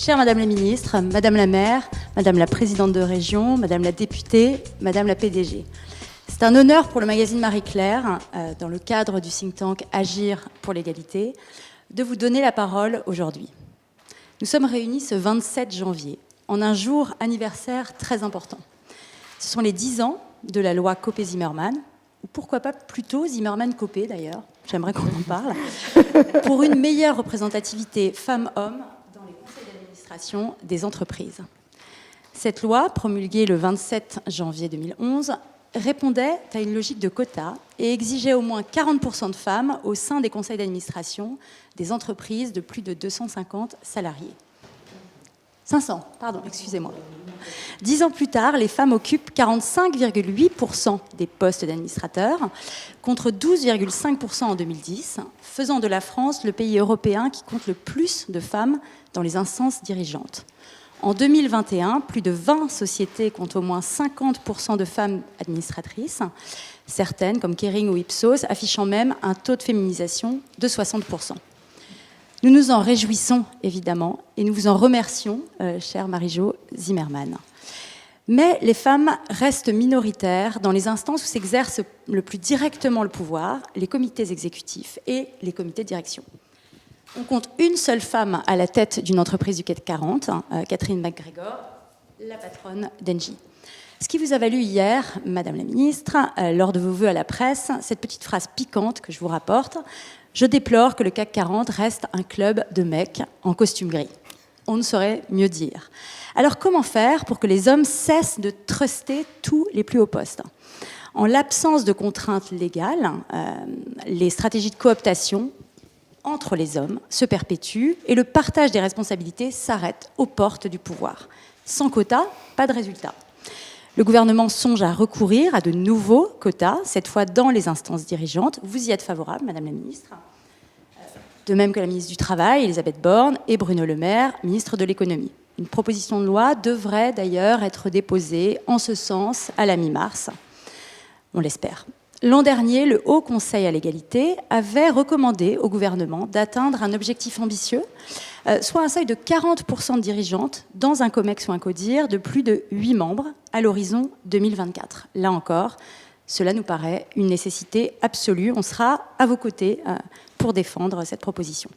Chère Madame la Ministre, Madame la Maire, Madame la Présidente de Région, Madame la Députée, Madame la PDG. C'est un honneur pour le magazine Marie-Claire, dans le cadre du think tank Agir pour l'égalité, de vous donner la parole aujourd'hui. Nous sommes réunis ce 27 janvier, en un jour anniversaire très important. Ce sont les 10 ans de la loi Copé-Zimmermann, ou pourquoi pas plutôt Zimmermann-Copé d'ailleurs, j'aimerais qu'on en parle, pour une meilleure représentativité femmes-hommes dans les conseils d'administration des entreprises. Cette loi, promulguée le 27 janvier 2011, répondait à une logique de quotas et exigeait au moins 40% de femmes au sein des conseils d'administration des entreprises de plus de 250 salariés. 500, pardon, excusez-moi. 10 ans plus tard, les femmes occupent 45,8% des postes d'administrateurs, contre 12,5% en 2010, faisant de la France le pays européen qui compte le plus de femmes dans les instances dirigeantes. En 2021, plus de 20 sociétés comptent au moins 50% de femmes administratrices, certaines, comme Kering ou Ipsos, affichant même un taux de féminisation de 60%. Nous nous en réjouissons, évidemment, et nous vous en remercions, chère Marie-Jo Zimmermann. Mais les femmes restent minoritaires dans les instances où s'exerce le plus directement le pouvoir, les comités exécutifs et les comités de direction. On compte une seule femme à la tête d'une entreprise du CAC 40, Catherine McGregor, la patronne d'Engie. Ce qui vous a valu hier, Madame la Ministre, lors de vos vœux à la presse, cette petite phrase piquante que je vous rapporte: « Je déplore que le CAC 40 reste un club de mecs en costume gris. » On ne saurait mieux dire. Alors comment faire pour que les hommes cessent de truster tous les plus hauts postes ? En l'absence de contraintes légales, les stratégies de cooptation entre les hommes se perpétuent et le partage des responsabilités s'arrête aux portes du pouvoir. Sans quotas, pas de résultat. Le gouvernement songe à recourir à de nouveaux quotas, cette fois dans les instances dirigeantes. Vous y êtes favorable, Madame la Ministre. De même que la ministre du Travail, Elisabeth Borne, et Bruno Le Maire, ministre de l'Économie. Une proposition de loi devrait d'ailleurs être déposée en ce sens à la mi-mars. On l'espère. L'an dernier, le Haut Conseil à l'égalité avait recommandé au gouvernement d'atteindre un objectif ambitieux, soit un seuil de 40% de dirigeantes dans un COMEX ou un CODIR de plus de 8 membres à l'horizon 2024. Là encore, cela nous paraît une nécessité absolue. On sera à vos côtés pour défendre cette proposition.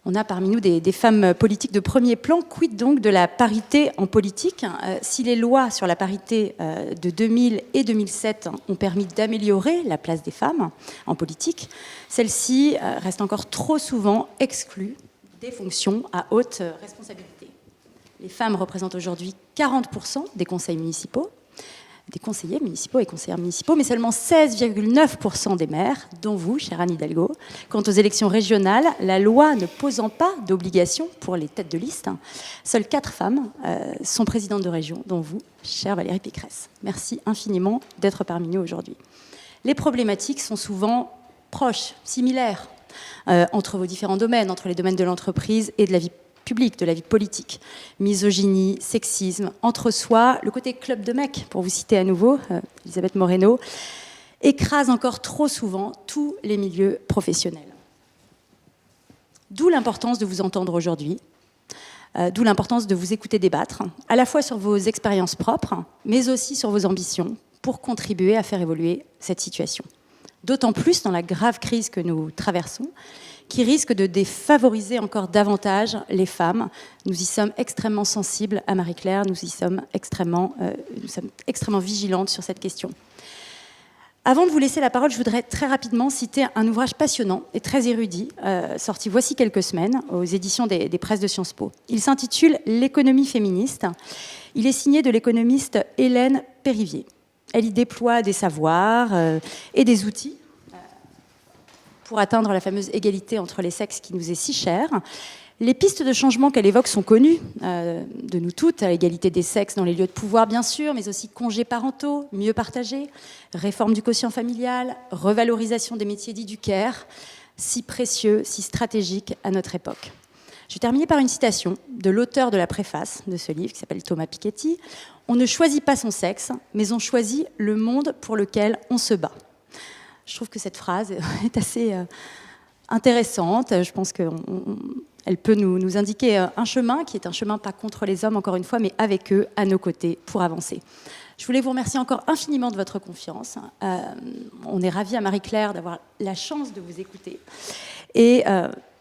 On a parmi nous des femmes politiques de premier plan. Quid donc de la parité en politique ? Si les lois sur la parité de 2000 et 2007 ont permis d'améliorer la place des femmes en politique, celles-ci restent encore trop souvent exclues des fonctions à haute responsabilité. Les femmes représentent aujourd'hui 40% des conseils municipaux, des conseillers municipaux et conseillères municipaux, mais seulement 16,9% des maires, dont vous, chère Anne Hidalgo. Quant aux élections régionales, la loi ne posant pas d'obligation pour les têtes de liste, seules 4 femmes sont présidentes de région, dont vous, chère Valérie Pécresse. Merci infiniment d'être parmi nous aujourd'hui. Les problématiques sont souvent proches, similaires, entre vos différents domaines, entre les domaines de l'entreprise et de la vie public, de la vie politique. Misogynie, sexisme, entre-soi, le côté club de mecs, pour vous citer à nouveau, Elisabeth Moreno, écrase encore trop souvent tous les milieux professionnels. D'où l'importance de vous entendre aujourd'hui, d'où l'importance de vous écouter débattre, à la fois sur vos expériences propres, mais aussi sur vos ambitions, pour contribuer à faire évoluer cette situation. D'autant plus dans la grave crise que nous traversons, qui risque de défavoriser encore davantage les femmes. Nous y sommes extrêmement sensibles à Marie-Claire, nous sommes extrêmement vigilantes sur cette question. Avant de vous laisser la parole, je voudrais très rapidement citer un ouvrage passionnant et très érudit, sorti voici quelques semaines aux éditions des presses de Sciences Po. Il s'intitule « L'économie féministe ». Il est signé de l'économiste Hélène Périvier. Elle y déploie des savoirs et des outils pour atteindre la fameuse égalité entre les sexes qui nous est si chère. Les pistes de changement qu'elle évoque sont connues de nous toutes, à l'égalité des sexes dans les lieux de pouvoir bien sûr, mais aussi congés parentaux, mieux partagés, réforme du quotient familial, revalorisation des métiers dits du care, si précieux, si stratégiques à notre époque. Je vais terminer par une citation de l'auteur de la préface de ce livre, qui s'appelle Thomas Piketty. « On ne choisit pas son sexe, mais on choisit le monde pour lequel on se bat. » Je trouve que cette phrase est assez intéressante. Je pense qu'elle peut nous indiquer un chemin qui est un chemin pas contre les hommes, encore une fois, mais avec eux, à nos côtés, pour avancer. Je voulais vous remercier encore infiniment de votre confiance. On est ravis à Marie-Claire d'avoir la chance de vous écouter. Et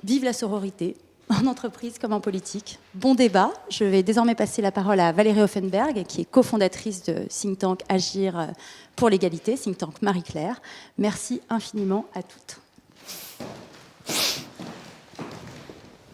vive la sororité, en entreprise comme en politique. Bon débat. Je vais désormais passer la parole à Valérie Offenberg, qui est cofondatrice de think tank Agir pour l'égalité, think tank Marie-Claire. Merci infiniment à toutes.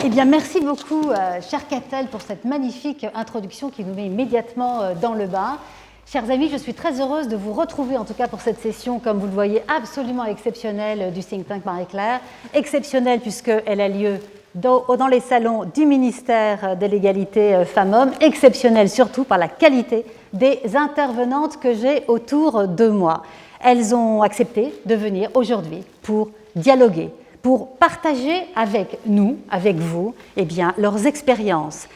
Eh bien, merci beaucoup, chère Catel, pour cette magnifique introduction qui nous met immédiatement dans le bain. Chers amis, je suis très heureuse de vous retrouver, en tout cas pour cette session, comme vous le voyez, absolument exceptionnelle du think tank Marie-Claire. Exceptionnelle puisqu'elle a lieu dans les salons du ministère de l'égalité femmes-hommes. Exceptionnelle surtout par la qualité des intervenantes que j'ai autour de moi. Elles ont accepté de venir aujourd'hui pour dialoguer, pour partager avec nous, avec vous, eh bien, leurs expériences,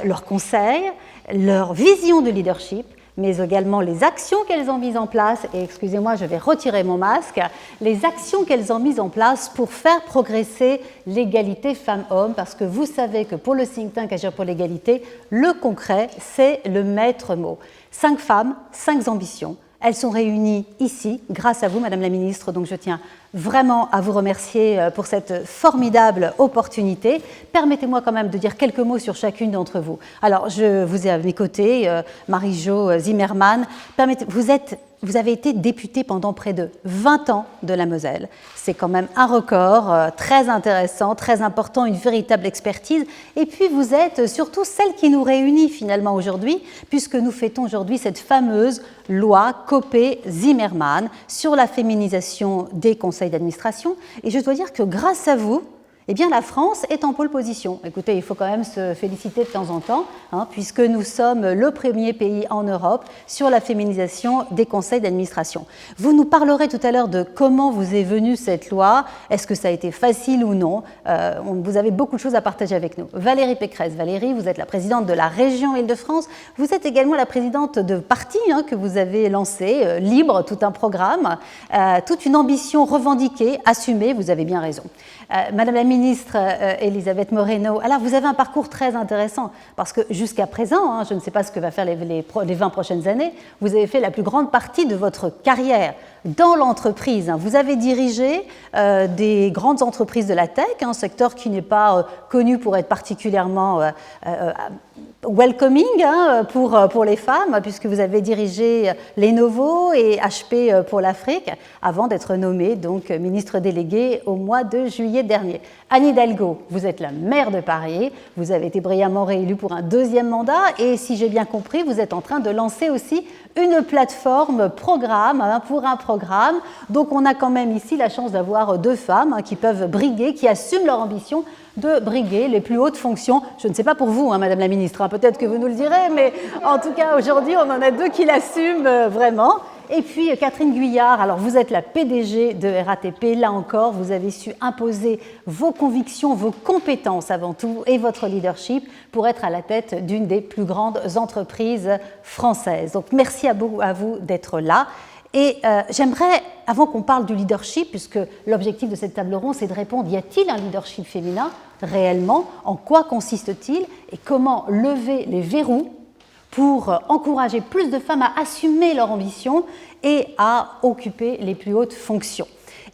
leurs conseils, leur vision de leadership, mais également les actions qu'elles ont mises en place, et excusez-moi, je vais retirer mon masque, les actions qu'elles ont mises en place pour faire progresser l'égalité femmes-hommes, parce que vous savez que pour le think tank Agir pour l'égalité, le concret, c'est le maître mot. 5 femmes, 5 ambitions. Elles sont réunies ici, grâce à vous, Madame la Ministre, donc je tiens vraiment à vous remercier pour cette formidable opportunité. Permettez-moi quand même de dire quelques mots sur chacune d'entre vous. Alors, je vous ai à mes côtés, Marie-Jo Zimmermann. Vous avez été députée pendant près de 20 ans de la Moselle. C'est quand même un record très intéressant, très important, une véritable expertise. Et puis, vous êtes surtout celle qui nous réunit finalement aujourd'hui, puisque nous fêtons aujourd'hui cette fameuse loi Copé-Zimmermann sur la féminisation des conseils d'administration. Et je dois dire que grâce à vous, eh bien, la France est en pole position. Écoutez, il faut quand même se féliciter de temps en temps, puisque nous sommes le premier pays en Europe sur la féminisation des conseils d'administration. Vous nous parlerez tout à l'heure de comment vous est venue cette loi, est-ce que ça a été facile ou non. Vous avez beaucoup de choses à partager avec nous. Valérie Pécresse. Valérie, vous êtes la présidente de la région Île-de-France. Vous êtes également la présidente de parti que vous avez lancé, Libre, tout un programme, toute une ambition revendiquée, assumée, vous avez bien raison. Madame la ministre Elisabeth Moreno, alors vous avez un parcours très intéressant parce que jusqu'à présent, je ne sais pas ce que va faire les 20 prochaines années, vous avez fait la plus grande partie de votre carrière dans l'entreprise. Vous avez dirigé des grandes entreprises de la tech, un secteur qui n'est pas connu pour être particulièrement welcoming pour les femmes, puisque vous avez dirigé Lenovo et HP pour l'Afrique, avant d'être nommée donc ministre déléguée au mois de juillet dernier. Anne Hidalgo, vous êtes la maire de Paris, vous avez été brillamment réélue pour un 2e mandat, et si j'ai bien compris, vous êtes en train de lancer aussi une plateforme programme pour un programme. Donc on a quand même ici la chance d'avoir 2 femmes qui peuvent briguer, qui assument leur ambition de briguer les plus hautes fonctions. Je ne sais pas pour vous, Madame la Ministre, peut-être que vous nous le direz, mais en tout cas, aujourd'hui, on en a 2 qui l'assument vraiment. Et puis, Catherine Guyard, alors vous êtes la PDG de RATP, là encore, vous avez su imposer vos convictions, vos compétences avant tout, et votre leadership pour être à la tête d'une des plus grandes entreprises françaises. Donc, merci à vous d'être là. Et j'aimerais, avant qu'on parle du leadership, puisque l'objectif de cette table ronde, c'est de répondre, y a-t-il un leadership féminin réellement? En quoi consiste-t-il? Et comment lever les verrous pour encourager plus de femmes à assumer leur ambition et à occuper les plus hautes fonctions?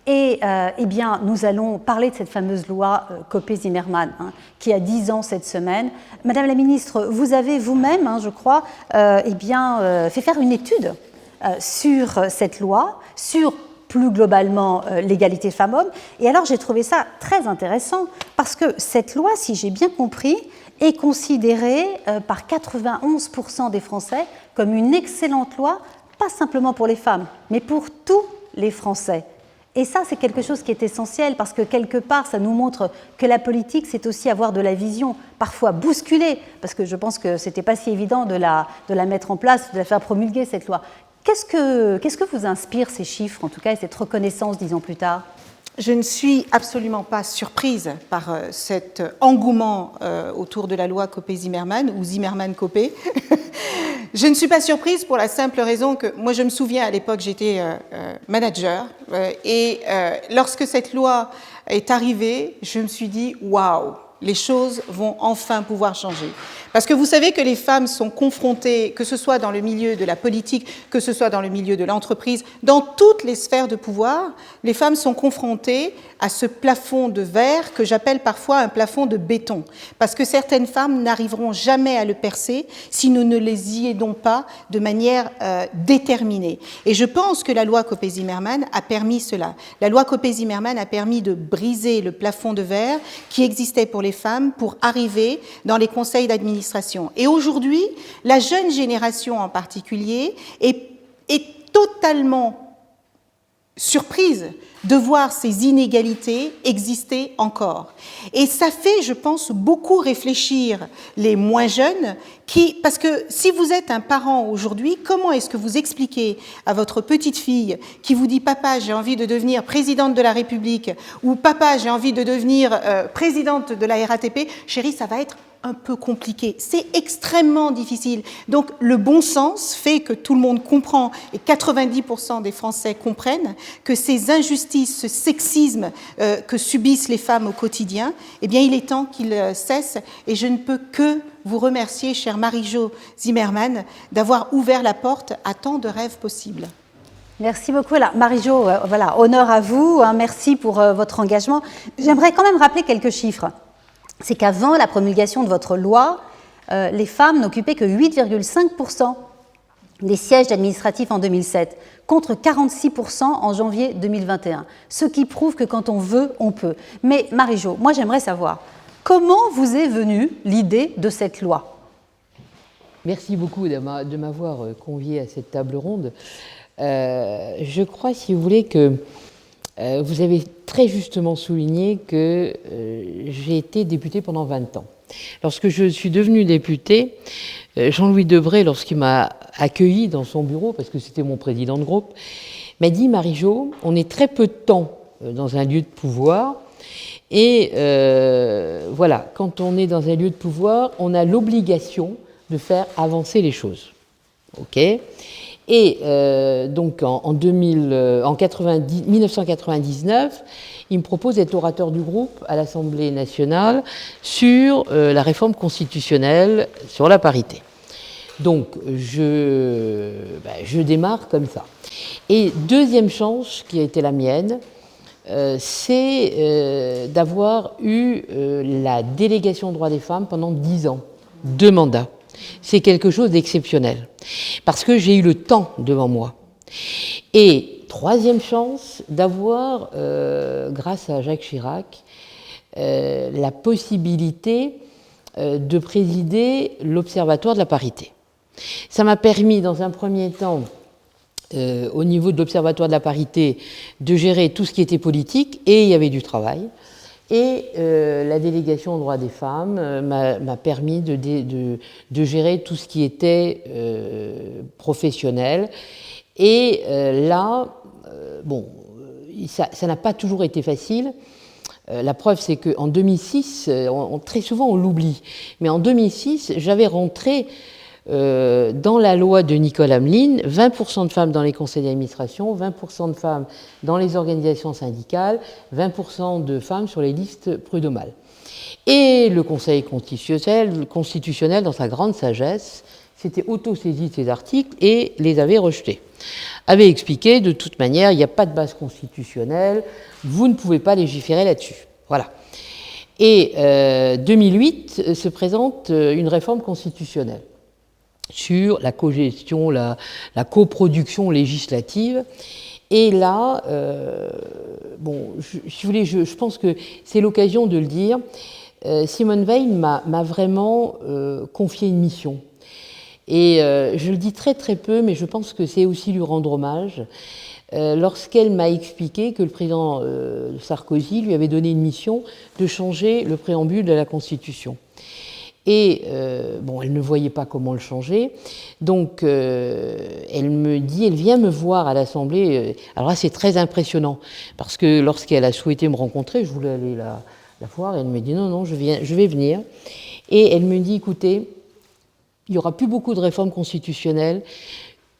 Et eh bien, nous allons parler de cette fameuse loi Copé-Zimmermann, qui a 10 ans cette semaine. Madame la Ministre, vous avez vous-même, je crois, fait faire une étude sur cette loi, sur plus globalement l'égalité femmes-hommes. Et alors j'ai trouvé ça très intéressant parce que cette loi, si j'ai bien compris, est considérée par 91% des Français comme une excellente loi, pas simplement pour les femmes, mais pour tous les Français. Et ça, c'est quelque chose qui est essentiel parce que quelque part, ça nous montre que la politique, c'est aussi avoir de la vision, parfois bousculée, parce que je pense que ce n'était pas si évident de la mettre en place, de la faire promulguer, cette loi. Qu'est-ce que vous inspire ces chiffres, en tout cas, et cette reconnaissance 10 ans plus tard? Je ne suis absolument pas surprise par cet engouement autour de la loi Copé-Zimmermann, ou Zimmermann-Copé. Je ne suis pas surprise pour la simple raison que, moi je me souviens à l'époque, j'étais manager, et lorsque cette loi est arrivée, je me suis dit, waouh, les choses vont enfin pouvoir changer. Parce que vous savez que les femmes sont confrontées, que ce soit dans le milieu de la politique, que ce soit dans le milieu de l'entreprise, dans toutes les sphères de pouvoir, les femmes sont confrontées à ce plafond de verre que j'appelle parfois un plafond de béton. Parce que certaines femmes n'arriveront jamais à le percer si nous ne les y aidons pas de manière déterminée. Et je pense que la loi Copé-Zimmermann a permis cela. La loi Copé-Zimmermann a permis de briser le plafond de verre qui existait pour les femmes pour arriver dans les conseils d'administration. Et aujourd'hui, la jeune génération en particulier est totalement surprise de voir ces inégalités exister encore. Et ça fait, je pense, beaucoup réfléchir les moins jeunes, parce que si vous êtes un parent aujourd'hui, comment est-ce que vous expliquez à votre petite fille qui vous dit « Papa, j'ai envie de devenir présidente de la République » ou « Papa, j'ai envie de devenir présidente de la RATP », chérie, ça va être un peu compliqué. C'est extrêmement difficile. Donc, le bon sens fait que tout le monde comprend, et 90% des Français comprennent, que ces injustices, ce sexisme que subissent les femmes au quotidien, eh bien, il est temps qu'il cesse. Et je ne peux que vous remercier, chère Marie-Jo Zimmermann, d'avoir ouvert la porte à tant de rêves possibles. Merci beaucoup. Voilà, Marie-Jo, voilà, honneur à vous. Hein, merci pour votre engagement. J'aimerais quand même rappeler quelques chiffres. C'est qu'avant la promulgation de votre loi, les femmes n'occupaient que 8,5% des sièges administratifs en 2007, contre 46% en janvier 2021. Ce qui prouve que quand on veut, on peut. Mais Marie-Jo, moi j'aimerais savoir, comment vous est venue l'idée de cette loi ? Merci beaucoup de m'avoir conviée à cette table ronde. Je crois, si vous voulez, que vous avez très justement souligné que j'ai été députée pendant 20 ans. Lorsque je suis devenue députée, Jean-Louis Debré, lorsqu'il m'a accueilli dans son bureau, parce que c'était mon président de groupe, m'a dit « Marie-Jo, on est très peu de temps dans un lieu de pouvoir, et voilà, quand on est dans un lieu de pouvoir, on a l'obligation de faire avancer les choses. » Ok ? Et donc en 1999, il me propose d'être orateur du groupe à l'Assemblée nationale sur la réforme constitutionnelle sur la parité. Donc je démarre comme ça. Et deuxième chance qui a été la mienne, c'est d'avoir eu la délégation aux droits des femmes pendant 10 ans, 2 mandats. C'est quelque chose d'exceptionnel, parce que j'ai eu le temps devant moi. Et troisième chance, d'avoir, grâce à Jacques Chirac, la possibilité de présider l'Observatoire de la parité. Ça m'a permis, dans un premier temps, au niveau de l'Observatoire de la parité, de gérer tout ce qui était politique, et il y avait du travail. Et la délégation aux droits des femmes m'a permis de gérer tout ce qui était professionnel. Et là, bon, ça n'a pas toujours été facile. La preuve, c'est qu'en 2006, très souvent on l'oublie, mais en 2006, j'avais rentré dans la loi de Nicole Hamelin, 20% de femmes dans les conseils d'administration, 20% de femmes dans les organisations syndicales, 20% de femmes sur les listes prud'homales. Et le Conseil constitutionnel, dans sa grande sagesse, s'était auto-saisi de ces articles et les avait rejetés. Avait expliqué, de toute manière, il n'y a pas de base constitutionnelle, vous ne pouvez pas légiférer là-dessus. Voilà. Et 2008 se présente une réforme constitutionnelle sur la cogestion, la coproduction législative. Et là, bon, si vous voulez, je pense que c'est l'occasion de le dire, Simone Veil m'a vraiment confié une mission. Et je le dis très très peu, mais je pense que c'est aussi lui rendre hommage, lorsqu'elle m'a expliqué que le président Sarkozy lui avait donné une mission de changer le préambule de la Constitution. Et bon, elle ne voyait pas comment le changer. Donc, elle vient me voir à l'Assemblée. Alors là, c'est très impressionnant, parce que lorsqu'elle a souhaité me rencontrer, je voulais aller la voir, et elle me dit non, je vais venir. Et elle me dit, écoutez, il n'y aura plus beaucoup de réformes constitutionnelles.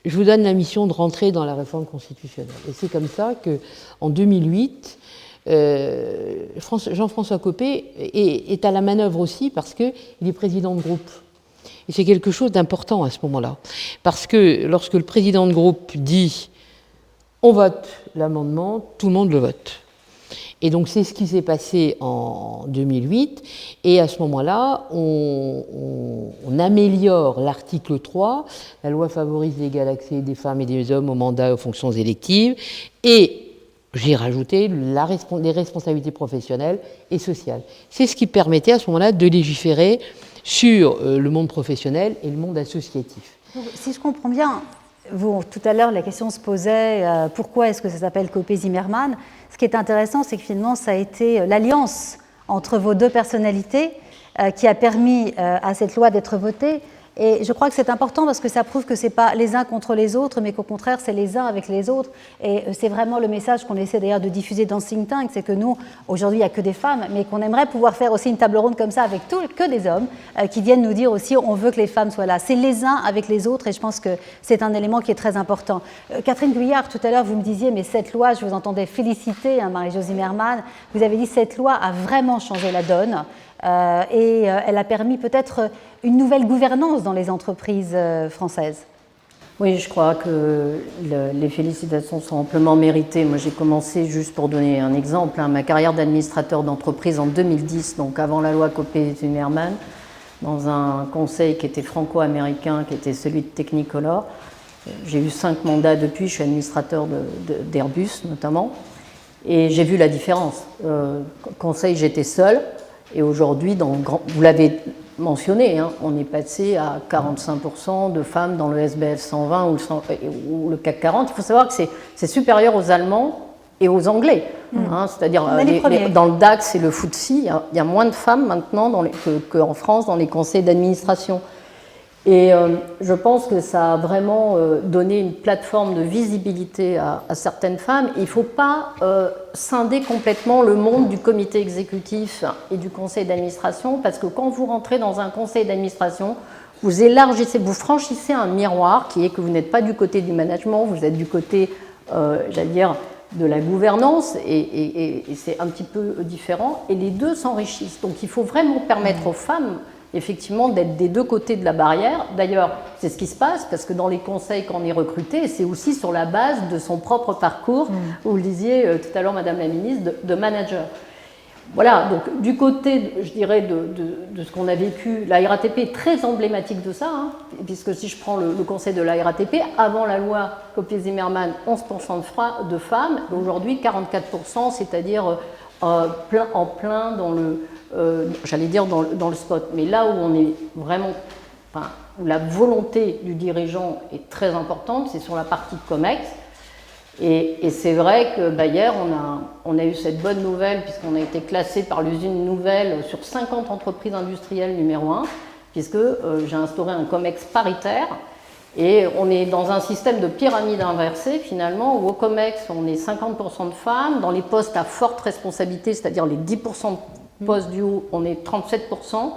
Je vous donne la mission de rentrer dans la réforme constitutionnelle. Et c'est comme ça qu'en 2008, Jean-François Copé est à la manœuvre aussi parce qu'il est président de groupe. Et c'est quelque chose d'important à ce moment-là. Parce que lorsque le président de groupe dit « on vote l'amendement », tout le monde le vote. Et donc c'est ce qui s'est passé en 2008, et à ce moment-là, on améliore l'article 3, la loi favorise l'égal accès des femmes et des hommes aux mandats et aux fonctions électives, et j'ai rajouté les responsabilités professionnelles et sociales. C'est ce qui permettait à ce moment-là de légiférer sur le monde professionnel et le monde associatif. Donc, si je comprends bien, tout à l'heure, la question se posait pourquoi est-ce que ça s'appelle Copé-Zimmermann. Ce qui est intéressant, c'est que finalement, ça a été l'alliance entre vos deux personnalités qui a permis à cette loi d'être votée. Et je crois que c'est important parce que ça prouve que ce n'est pas les uns contre les autres, mais qu'au contraire, c'est les uns avec les autres. Et c'est vraiment le message qu'on essaie d'ailleurs de diffuser dans Think Tank, c'est que nous, aujourd'hui, il n'y a que des femmes, mais qu'on aimerait pouvoir faire aussi une table ronde comme ça avec que des hommes qui viennent nous dire aussi on veut que les femmes soient là. C'est les uns avec les autres et je pense que c'est un élément qui est très important. Catherine Guyard, tout à l'heure, vous me disiez, mais cette loi, je vous entendais féliciter Marie-Jo Zimmermann, vous avez dit cette loi a vraiment changé la donne. Et elle a permis peut-être une nouvelle gouvernance dans les entreprises françaises. Oui, je crois que les félicitations sont amplement méritées. Moi, j'ai commencé, juste pour donner un exemple, ma carrière d'administrateur d'entreprise en 2010, donc avant la loi Copé-Zimmermann, dans un conseil qui était franco-américain, qui était celui de Technicolor. J'ai eu 5 mandats depuis, je suis administrateur d'Airbus notamment, et j'ai vu la différence. Conseil, j'étais seule. Et aujourd'hui, vous l'avez mentionné, on est passé à 45% de femmes dans le SBF 120 ou le CAC 40. Il faut savoir que c'est supérieur aux Allemands et aux Anglais. C'est-à-dire dans le DAX et le FTSE, il y a moins de femmes maintenant qu'en France dans les conseils d'administration. Et je pense que ça a vraiment donné une plateforme de visibilité à certaines femmes. Il ne faut pas scinder complètement le monde du comité exécutif et du conseil d'administration, parce que quand vous rentrez dans un conseil d'administration, vous élargissez, vous franchissez un miroir qui est que vous n'êtes pas du côté du management, vous êtes du côté, j'allais dire, de la gouvernance, et c'est un petit peu différent, et les deux s'enrichissent. Donc il faut vraiment permettre aux femmes effectivement d'être des deux côtés de la barrière. D'ailleurs, c'est ce qui se passe, parce que dans les conseils qu'on est recruté, c'est aussi sur la base de son propre parcours, vous le disiez tout à l'heure, Madame la Ministre, de manager. Voilà, donc du côté, je dirais, de ce qu'on a vécu, la RATP est très emblématique de ça, puisque si je prends le conseil de la RATP, avant la loi Copé-Zimmermann, 11% de femmes, aujourd'hui 44%, c'est-à-dire en plein dans le... j'allais dire dans le spot, mais là où on est vraiment, où la volonté du dirigeant est très importante, c'est sur la partie COMEX. Et c'est vrai que hier, on a eu cette bonne nouvelle, puisqu'on a été classé par l'usine Nouvelle sur 50 entreprises industrielles numéro 1, puisque j'ai instauré un COMEX paritaire. Et on est dans un système de pyramide inversée, finalement, où au COMEX, on est 50% de femmes. Dans les postes à forte responsabilité, c'est-à-dire les 10% de postes du haut, on est 37%.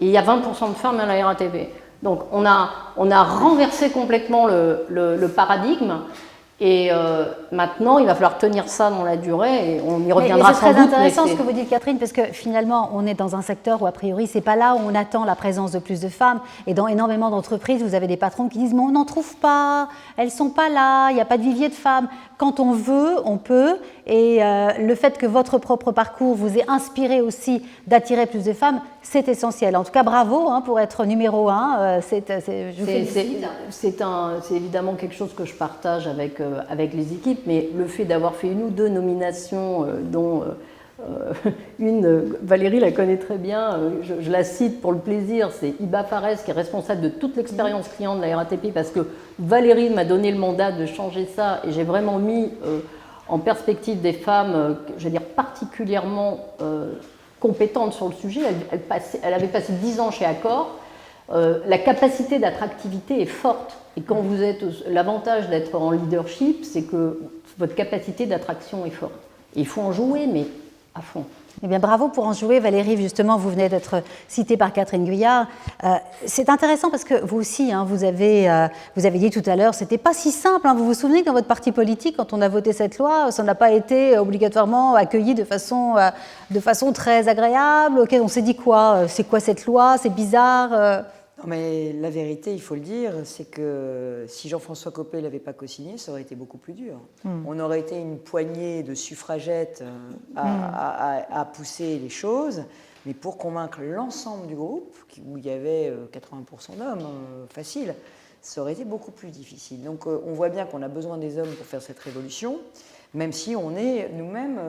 Et il y a 20% de femmes à la RATP. Donc on a renversé complètement le paradigme. Et maintenant, il va falloir tenir ça dans la durée, et on y reviendra sans doute. C'est très intéressant ce que vous dites, Catherine, parce que finalement, on est dans un secteur où, a priori, c'est pas là où on attend la présence de plus de femmes. Et dans énormément d'entreprises, vous avez des patrons qui disent « mais on n'en trouve pas, elles sont pas là, il n'y a pas de vivier de femmes ». Quand on veut, on peut. Et le fait que votre propre parcours vous ait inspiré aussi d'attirer plus de femmes, c'est essentiel. En tout cas, bravo pour être numéro 1. C'est évidemment quelque chose que je partage avec les équipes, mais le fait d'avoir fait 1 ou 2 nominations, dont une, Valérie la connaît très bien, je la cite pour le plaisir, c'est Iba Fares qui est responsable de toute l'expérience client de la RATP, parce que Valérie m'a donné le mandat de changer ça, et j'ai vraiment mis en perspective des femmes, je veux dire particulièrement compétente sur le sujet. Elle avait passé 10 ans chez Accor. La capacité d'attractivité est forte. Et quand vous êtes, l'avantage d'être en leadership, c'est que votre capacité d'attraction est forte. Et il faut en jouer, mais à fond. Eh bien, bravo pour en jouer, Valérie. Justement, vous venez d'être citée par Catherine Guyard. C'est intéressant parce que vous aussi, vous avez dit tout à l'heure, c'était pas si simple. Vous vous souvenez que dans votre parti politique, quand on a voté cette loi, ça n'a pas été obligatoirement accueilli de façon très agréable. On s'est dit quoi? C'est quoi cette loi? C'est bizarre. Non, mais la vérité, il faut le dire, c'est que si Jean-François Copé ne l'avait pas co-signé, ça aurait été beaucoup plus dur. On aurait été une poignée de suffragettes à pousser les choses, mais pour convaincre l'ensemble du groupe, où il y avait 80% d'hommes, facile, ça aurait été beaucoup plus difficile. Donc on voit bien qu'on a besoin des hommes pour faire cette révolution, même si on est nous-mêmes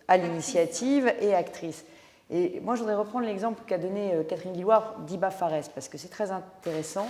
à l'initiative et actrices. Et moi, je voudrais reprendre l'exemple qu'a donné Catherine Guillouard d'Iba Fares, parce que c'est très intéressant.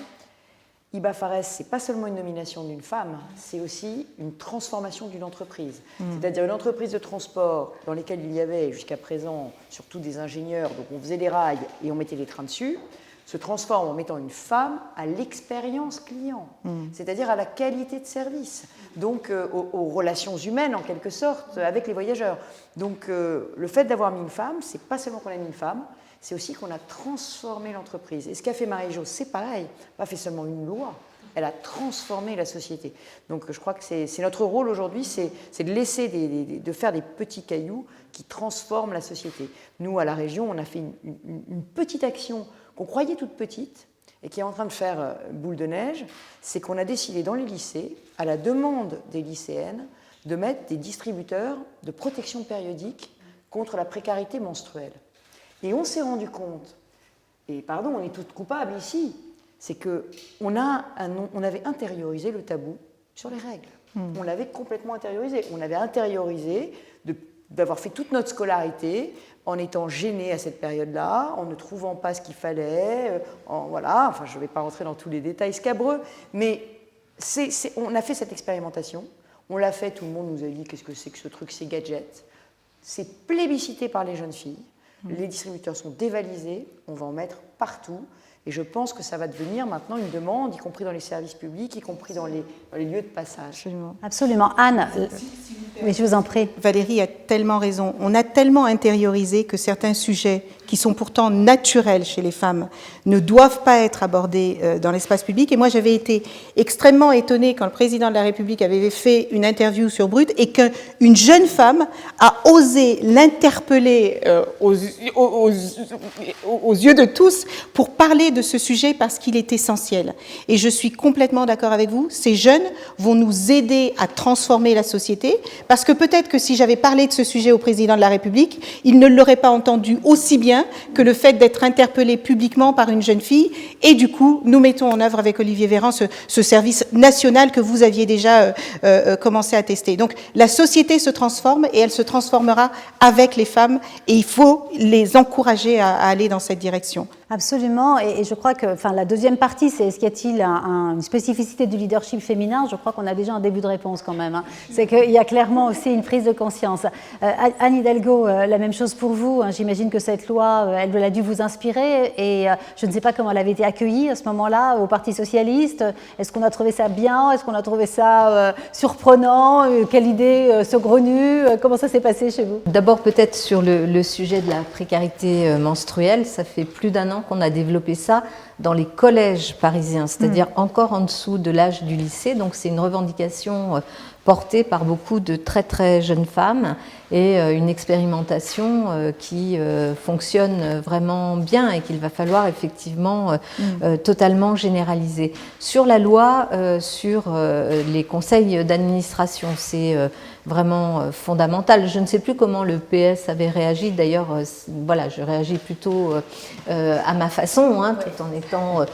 Iba Fares, ce n'est pas seulement une nomination d'une femme, c'est aussi une transformation d'une entreprise. C'est-à-dire une entreprise de transport dans laquelle il y avait jusqu'à présent surtout des ingénieurs, donc on faisait les rails et on mettait les trains dessus, se transforme en mettant une femme à l'expérience client, c'est-à-dire à la qualité de service, donc aux relations humaines en quelque sorte avec les voyageurs. Donc le fait d'avoir mis une femme, c'est pas seulement qu'on a mis une femme, c'est aussi qu'on a transformé l'entreprise. Et ce qu'a fait Marie-Jo, c'est pareil, elle n'a pas fait seulement une loi, elle a transformé la société. Donc je crois que c'est notre rôle aujourd'hui, c'est de laisser de faire des petits cailloux qui transforment la société. Nous, à la région, on a fait une petite action qu'on croyait toute petite et qui est en train de faire boule de neige, c'est qu'on a décidé dans les lycées, à la demande des lycéennes, de mettre des distributeurs de protection périodique contre la précarité menstruelle. Et on s'est rendu compte, et pardon, on est toutes coupables ici, c'est qu'on avait intériorisé le tabou sur les règles. On l'avait complètement intériorisé. On avait intériorisé d'avoir fait toute notre scolarité en étant gêné à cette période-là, en ne trouvant pas ce qu'il fallait, voilà, enfin je ne vais pas rentrer dans tous les détails scabreux, mais on a fait cette expérimentation, on l'a fait, tout le monde nous a dit qu'est-ce que c'est que ce truc, ces gadgets, c'est plébiscité par les jeunes filles, les distributeurs sont dévalisés, on va en mettre partout, et je pense que ça va devenir maintenant une demande, y compris dans les services publics, y compris dans les lieux de passage. Absolument. Absolument. Anne, oui, je vous en prie. Valérie a tellement raison. On a tellement intériorisé que certains sujets qui sont pourtant naturels chez les femmes ne doivent pas être abordés dans l'espace public. Et moi, j'avais été extrêmement étonnée quand le président de la République avait fait une interview sur Brut et qu'une jeune femme a osé l'interpeller aux yeux de tous pour parler de ce sujet parce qu'il est essentiel. Et je suis complètement d'accord avec vous. Ces jeunes vont nous aider à transformer la société parce que peut-être que si j'avais parlé de ce sujet au président de la République, il ne l'aurait pas entendu aussi bien que le fait d'être interpellé publiquement par une jeune fille. Et du coup, nous mettons en œuvre avec Olivier Véran ce service national que vous aviez déjà commencé à tester. Donc la société se transforme et elle se transformera avec les femmes et il faut les encourager à aller dans cette direction. Absolument, et je crois que la deuxième partie, c'est est-ce qu'il y a-t-il une spécificité du leadership féminin? Je crois qu'on a déjà un début de réponse quand même. C'est qu'il y a clairement aussi une prise de conscience. Anne Hidalgo, la même chose pour vous. J'imagine que cette loi, elle a dû vous inspirer et je ne sais pas comment elle avait été accueillie à ce moment-là au Parti Socialiste. Est-ce qu'on a trouvé ça bien? Est-ce qu'on a trouvé ça surprenant? Quelle idée saugrenue? Comment ça s'est passé chez vous? D'abord peut-être sur le sujet de la précarité menstruelle, ça fait plus d'un an qu'on a développé ça dans les collèges parisiens, c'est-à-dire encore en dessous de l'âge du lycée. Donc c'est une revendication portée par beaucoup de très très jeunes femmes et une expérimentation qui fonctionne vraiment bien et qu'il va falloir effectivement totalement généraliser. Sur la loi, sur les conseils d'administration, c'est vraiment fondamental. Je ne sais plus comment le PS avait réagi, d'ailleurs, voilà, je réagis plutôt à ma façon, tout en étant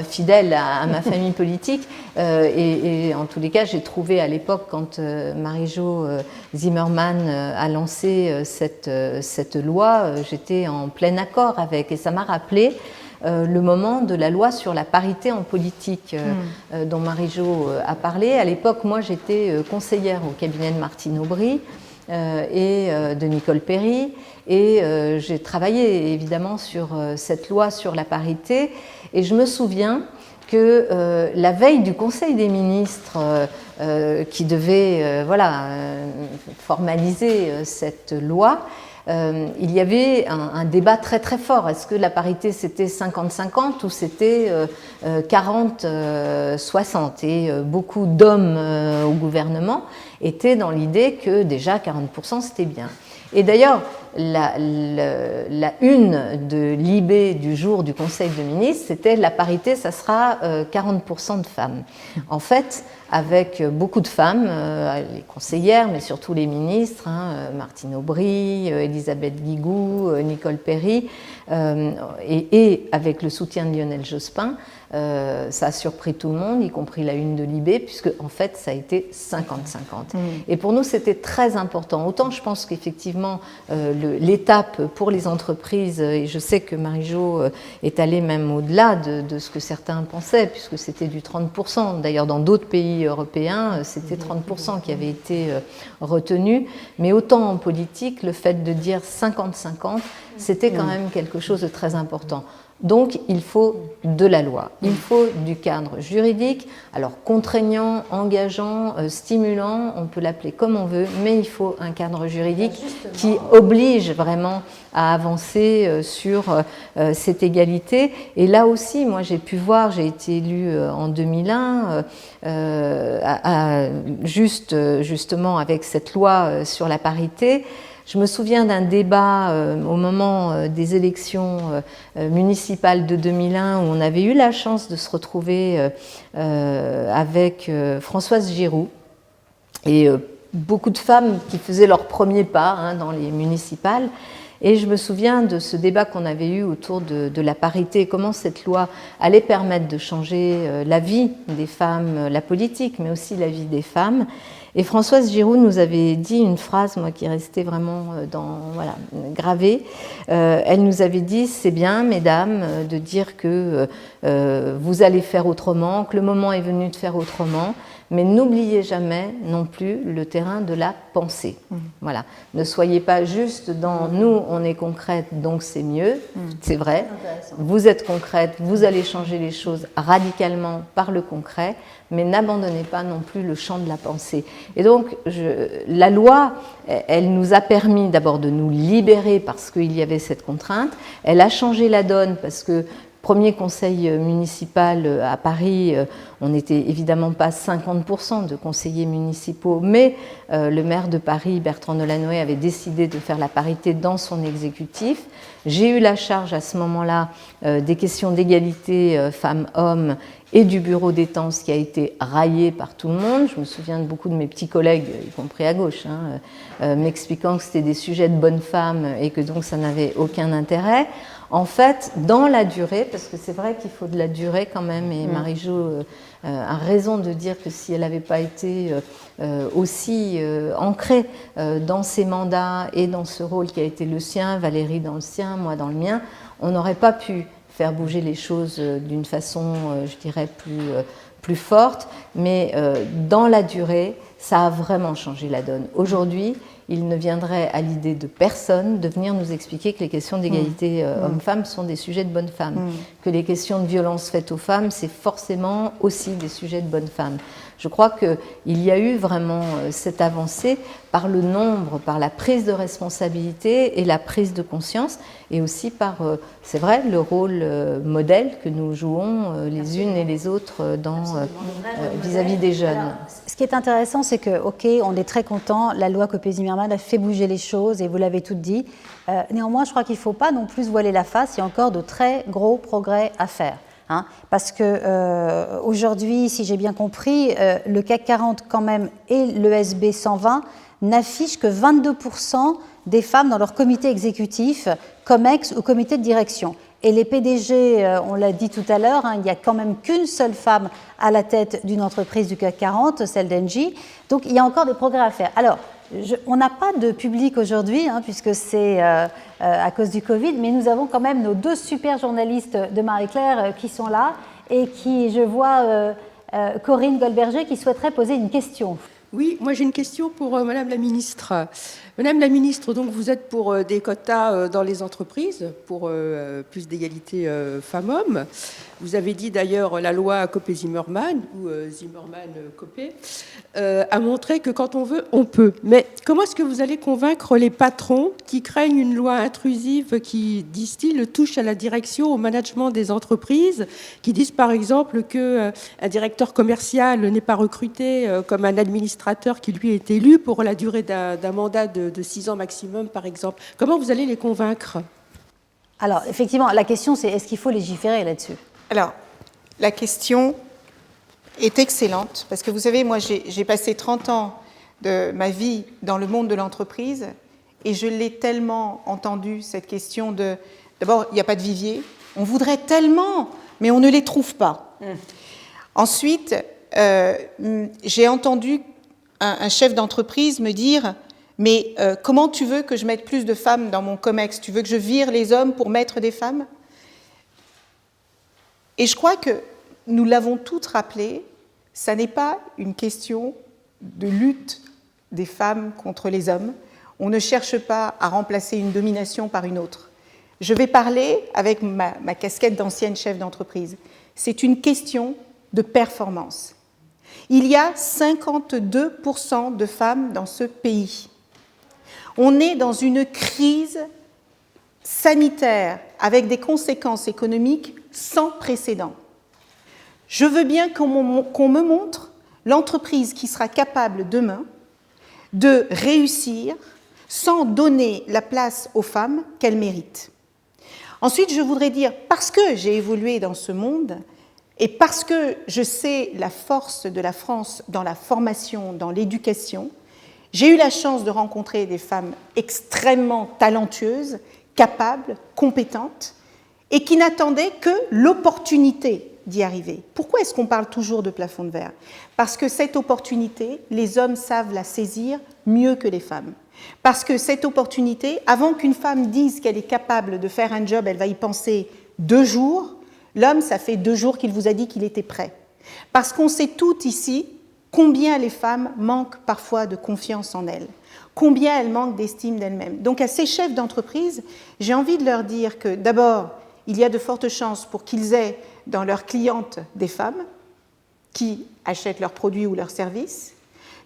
fidèle à ma famille politique. Et en tous les cas, j'ai trouvé à l'époque, quand Marie-Jo Zimmermann a lancé cette loi, j'étais en plein accord avec, et ça m'a rappelé le moment de la loi sur la parité en politique dont Marie-Jo a parlé. À l'époque, moi, j'étais conseillère au cabinet de Martine Aubry et de Nicole Perry. Et j'ai travaillé évidemment sur cette loi sur la parité. Et je me souviens que la veille du Conseil des ministres qui devait formaliser cette loi, il y avait un débat très très fort. Est-ce que la parité c'était 50-50 ou c'était 40-60 ? Et beaucoup d'hommes au gouvernement étaient dans l'idée que déjà 40% c'était bien. Et d'ailleurs, la une de l'IB du jour du Conseil de ministres, c'était la parité, ça sera 40% de femmes. En fait, avec beaucoup de femmes, les conseillères, mais surtout les ministres, Martine Aubry, Elisabeth Guigou, Nicole Perry, et avec le soutien de Lionel Jospin, ça a surpris tout le monde, y compris la une de l'IB, puisque en fait ça a été 50-50. Et pour nous c'était très important. Autant je pense qu'effectivement l'étape pour les entreprises, et je sais que Marie-Jo est allée même au-delà de ce que certains pensaient, puisque c'était du 30%. D'ailleurs dans d'autres pays européens, c'était 30% qui avait été retenu. Mais autant en politique, le fait de dire 50-50, c'était quand même quelque chose de très important. Donc, il faut de la loi, il faut du cadre juridique, alors contraignant, engageant, stimulant, on peut l'appeler comme on veut, mais il faut un cadre juridique qui oblige vraiment à avancer sur cette égalité. Et là aussi, moi j'ai pu voir, j'ai été élue en 2001, justement avec cette loi sur la parité. Je me souviens d'un débat au moment des élections municipales de 2001 où on avait eu la chance de se retrouver avec Françoise Giroud et beaucoup de femmes qui faisaient leur premier pas dans les municipales. Et je me souviens de ce débat qu'on avait eu autour de la parité, comment cette loi allait permettre de changer la vie des femmes, la politique, mais aussi la vie des femmes. Et Françoise Giroud nous avait dit une phrase, moi, qui restait vraiment gravée. Elle nous avait dit, c'est bien, mesdames, de dire que vous allez faire autrement, que le moment est venu de faire autrement, mais n'oubliez jamais non plus le terrain de la pensée. Voilà. Ne soyez pas juste dans « nous, on est concrète, donc c'est mieux ». C'est vrai. Vous êtes concrète, vous allez changer les choses radicalement par le concret, mais n'abandonnez pas non plus le champ de la pensée. Et donc, la loi, elle nous a permis d'abord de nous libérer parce qu'il y avait cette contrainte. Elle a changé la donne parce que premier conseil municipal à Paris, on n'était évidemment pas 50% de conseillers municipaux, mais le maire de Paris, Bertrand Delanoë, avait décidé de faire la parité dans son exécutif. J'ai eu la charge à ce moment-là des questions d'égalité femmes-hommes et du bureau d'étance qui a été raillé par tout le monde. Je me souviens de beaucoup de mes petits collègues, y compris à gauche, m'expliquant que c'était des sujets de bonnes femmes et que donc ça n'avait aucun intérêt. En fait, dans la durée, parce que c'est vrai qu'il faut de la durée quand même, et Marie-Jo a raison de dire que si elle n'avait pas été aussi ancrée dans ses mandats et dans ce rôle qui a été le sien, Valérie dans le sien, moi dans le mien, on n'aurait pas pu faire bouger les choses d'une façon, je dirais, plus forte, mais dans la durée, ça a vraiment changé la donne. Aujourd'hui, il ne viendrait à l'idée de personne de venir nous expliquer que les questions d'égalité hommes-femmes sont des sujets de bonnes femmes, que les questions de violence faites aux femmes, c'est forcément aussi des sujets de bonnes femmes. Je crois qu'il y a eu vraiment cette avancée par le nombre, par la prise de responsabilité et la prise de conscience, et aussi par, c'est vrai, le rôle modèle que nous jouons les unes et les autres vis-à-vis des jeunes. Alors, ce qui est intéressant, c'est que, ok, on est très content, la loi Copé-Zimmermann a fait bouger les choses, et vous l'avez toutes dit. Néanmoins, je crois qu'il ne faut pas non plus se voiler la face, il y a encore de très gros progrès à faire. Parce que aujourd'hui, si j'ai bien compris, le CAC 40 quand même et l'ESB 120 n'affichent que 22% des femmes dans leur comité exécutif, COMEX ou comité de direction. Et les PDG, on l'a dit tout à l'heure, il n'y a quand même qu'une seule femme à la tête d'une entreprise du CAC 40, celle d'Engie. Donc il y a encore des progrès à faire. Alors, on n'a pas de public aujourd'hui, puisque c'est à cause du Covid, mais nous avons quand même nos deux super journalistes de Marie-Claire qui sont là et qui, je vois Corinne Goldberger, qui souhaiterait poser une question. Oui, moi j'ai une question pour Madame la Ministre. Madame la Ministre, donc vous êtes pour des quotas dans les entreprises, pour plus d'égalité femmes-hommes. Vous avez dit d'ailleurs la loi Copé-Zimmermann, ou Zimmermann-Copé, a montré que quand on veut, on peut. Mais comment est-ce que vous allez convaincre les patrons qui craignent une loi intrusive qui, disent-ils, touche à la direction, au management des entreprises, qui disent par exemple qu'un directeur commercial n'est pas recruté comme un administrateur qui lui est élu pour la durée d'un mandat de 6 ans maximum, par exemple. Comment vous allez les convaincre? Alors, effectivement, la question, c'est est-ce qu'il faut légiférer là-dessus? Alors, la question est excellente, parce que vous savez, moi, j'ai passé 30 ans de ma vie dans le monde de l'entreprise, et je l'ai tellement entendu, cette question de... D'abord, il n'y a pas de vivier. On voudrait tellement, mais on ne les trouve pas. Ensuite, j'ai entendu un chef d'entreprise me dire « Mais comment tu veux que je mette plus de femmes dans mon COMEX? Tu veux que je vire les hommes pour mettre des femmes ?» Et je crois que nous l'avons toutes rappelé, ça n'est pas une question de lutte des femmes contre les hommes. On ne cherche pas à remplacer une domination par une autre. Je vais parler avec ma casquette d'ancienne chef d'entreprise. C'est une question de performance. Il y a 52% de femmes dans ce pays. On est dans une crise sanitaire avec des conséquences économiques sans précédent. Je veux bien qu'on me montre l'entreprise qui sera capable demain de réussir sans donner la place aux femmes qu'elles méritent. Ensuite, je voudrais dire, parce que j'ai évolué dans ce monde et parce que je sais la force de la France dans la formation, dans l'éducation, j'ai eu la chance de rencontrer des femmes extrêmement talentueuses, capables, compétentes, et qui n'attendaient que l'opportunité d'y arriver. Pourquoi est-ce qu'on parle toujours de plafond de verre? Parce que cette opportunité, les hommes savent la saisir mieux que les femmes. Parce que cette opportunité, avant qu'une femme dise qu'elle est capable de faire un job, elle va y penser 2 jours. L'homme, ça fait 2 jours qu'il vous a dit qu'il était prêt. Parce qu'on sait toutes ici combien les femmes manquent parfois de confiance en elles, combien elles manquent d'estime d'elles-mêmes. Donc à ces chefs d'entreprise, j'ai envie de leur dire que d'abord, il y a de fortes chances pour qu'ils aient dans leurs clientes des femmes qui achètent leurs produits ou leurs services,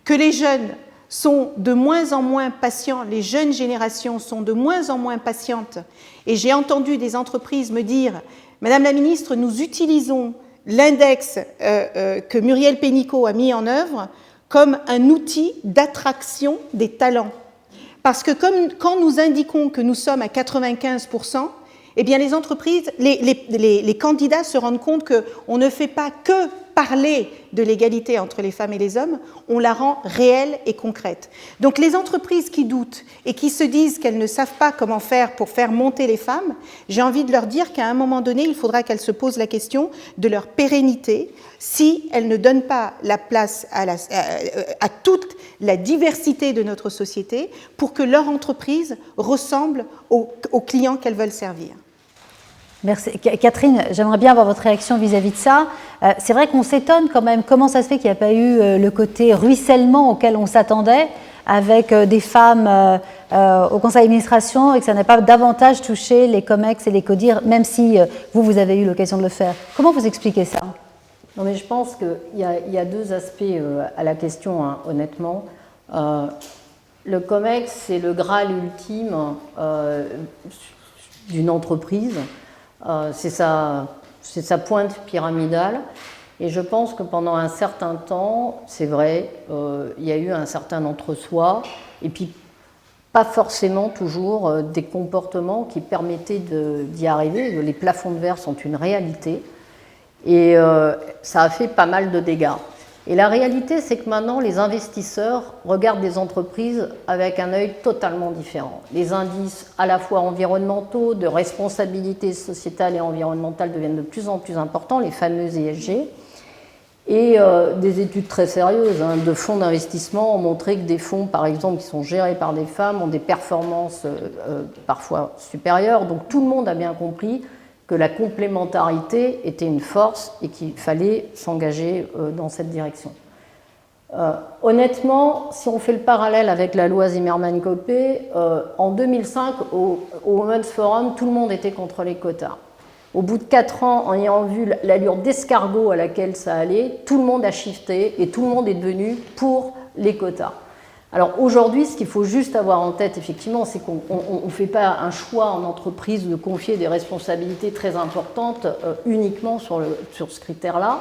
que les jeunes sont de moins en moins patients, les jeunes générations sont de moins en moins patientes. Et j'ai entendu des entreprises me dire « Madame la ministre, nous utilisons l'index que Muriel Pénicaud a mis en œuvre comme un outil d'attraction des talents. Parce que quand nous indiquons que nous sommes à 95%, eh bien les entreprises, les candidats se rendent compte qu'on ne fait pas que parler de l'égalité entre les femmes et les hommes, on la rend réelle et concrète. Donc les entreprises qui doutent et qui se disent qu'elles ne savent pas comment faire pour faire monter les femmes, j'ai envie de leur dire qu'à un moment donné, il faudra qu'elles se posent la question de leur pérennité si elles ne donnent pas la place à toute la diversité de notre société pour que leur entreprise ressemble aux clients qu'elles veulent servir. Merci. Catherine, j'aimerais bien avoir votre réaction vis-à-vis de ça. C'est vrai qu'on s'étonne quand même comment ça se fait qu'il n'y a pas eu le côté ruissellement auquel on s'attendait avec des femmes au conseil d'administration et que ça n'a pas davantage touché les COMEX et les CODIR, même si vous avez eu l'occasion de le faire. Comment vous expliquez ça? Non, mais je pense qu'il y a 2 aspects à la question, hein, honnêtement. Le COMEX, c'est le Graal ultime d'une entreprise. C'est sa pointe pyramidale. Et je pense que pendant un certain temps, c'est vrai, il y a eu un certain entre-soi, et puis pas forcément toujours des comportements qui permettaient d'y arriver. Les plafonds de verre sont une réalité, et ça a fait pas mal de dégâts. Et la réalité, c'est que maintenant, les investisseurs regardent les entreprises avec un œil totalement différent. Les indices à la fois environnementaux, de responsabilité sociétale et environnementale deviennent de plus en plus importants, les fameux ESG. Et des études très sérieuses de fonds d'investissement ont montré que des fonds, par exemple, qui sont gérés par des femmes, ont des performances parfois supérieures. Donc tout le monde a bien compris que la complémentarité était une force et qu'il fallait s'engager dans cette direction. Honnêtement, si on fait le parallèle avec la loi Zimmermann-Copé, en 2005, au Women's Forum, tout le monde était contre les quotas. Au bout de 4 ans, en ayant vu l'allure d'escargot à laquelle ça allait, tout le monde a shifté et tout le monde est devenu pour les quotas. Alors aujourd'hui, ce qu'il faut juste avoir en tête, effectivement, c'est qu'on ne fait pas un choix en entreprise de confier des responsabilités très importantes uniquement sur ce critère-là.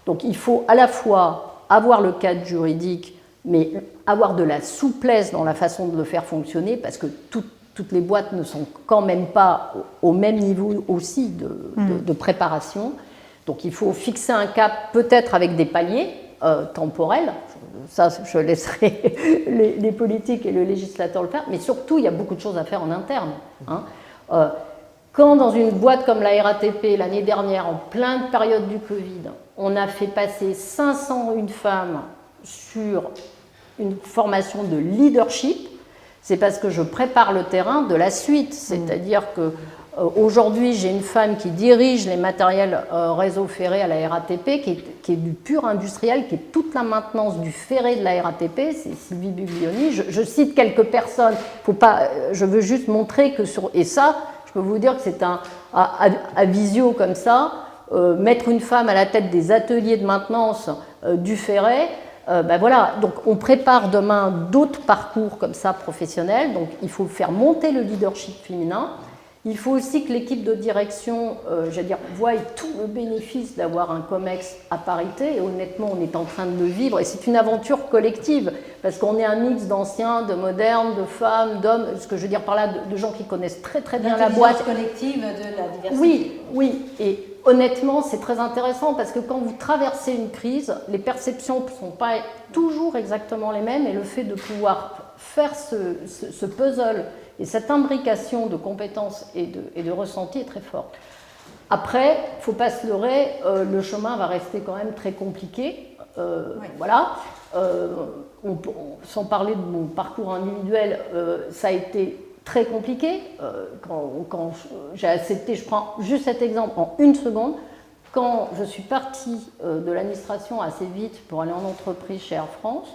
Donc il faut à la fois avoir le cadre juridique, mais avoir de la souplesse dans la façon de le faire fonctionner, parce que toutes les boîtes ne sont quand même pas au même niveau aussi de préparation. Donc il faut fixer un cap, peut-être avec des paliers temporels. Ça, je laisserai les politiques et le législateur le faire. Mais surtout, il y a beaucoup de choses à faire en interne. Quand dans une boîte comme la RATP, l'année dernière, en pleine période du Covid, on a fait passer 501 femmes sur une formation de leadership, c'est parce que je prépare le terrain de la suite. C'est-à-dire qu'aujourd'hui, j'ai une femme qui dirige les matériels réseau ferré à la RATP, qui est du pur industriel, qui est toute la maintenance du ferré de la RATP, c'est Sylvie Buglioni. Je cite quelques personnes, je veux juste montrer que et ça, je peux vous dire que c'est à visio comme ça, mettre une femme à la tête des ateliers de maintenance du ferret, voilà, donc on prépare demain d'autres parcours comme ça professionnels, donc il faut faire monter le leadership féminin. Il faut aussi que l'équipe de direction, voie tout le bénéfice d'avoir un COMEX à parité, et honnêtement on est en train de le vivre, et c'est une aventure collective, parce qu'on est un mix d'anciens, de modernes, de femmes, d'hommes, ce que je veux dire par là, de gens qui connaissent très très bien la boîte. Collective de la diversité. Oui, et honnêtement, c'est très intéressant parce que quand vous traversez une crise, les perceptions ne sont pas toujours exactement les mêmes, et le fait de pouvoir faire ce puzzle et cette imbrication de compétences et de ressentis est très forte. Après, il ne faut pas se leurrer, le chemin va rester quand même très compliqué. Voilà. Sans parler de mon parcours individuel, ça a été très compliqué. Quand j'ai accepté, je prends juste cet exemple en 1 seconde, quand je suis partie de l'administration assez vite pour aller en entreprise chez Air France,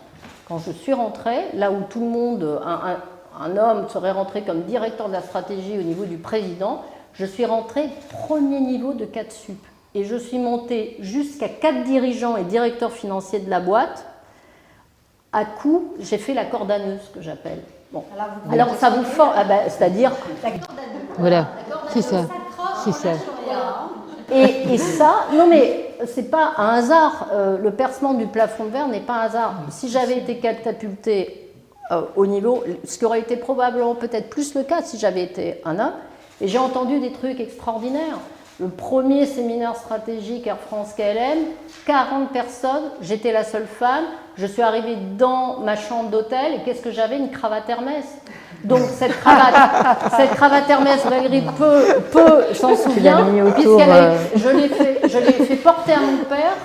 quand je suis rentrée, là où tout le monde, un homme serait rentré comme directeur de la stratégie au niveau du président, je suis rentrée premier niveau de 4 sup. Et je suis montée jusqu'à 4 dirigeants et directeurs financiers de la boîte. À coup, j'ai fait la cordaneuse, que j'appelle. Bon. Alors ça vous forme, c'est-à-dire... Voilà, c'est ça. C'est ça. Et ça, non mais c'est pas un hasard. Le percement du plafond de verre n'est pas un hasard. Si j'avais été catapultée au niveau, ce qui aurait été probablement peut-être plus le cas si j'avais été un homme, et j'ai entendu des trucs extraordinaires. Le premier séminaire stratégique Air France KLM, 40 personnes, j'étais la seule femme, je suis arrivée dans ma chambre d'hôtel et qu'est-ce que j'avais? Une cravate Hermès. Donc cette cravate Hermès, Valérie peu s'en souvient, je l'ai fait porter à mon père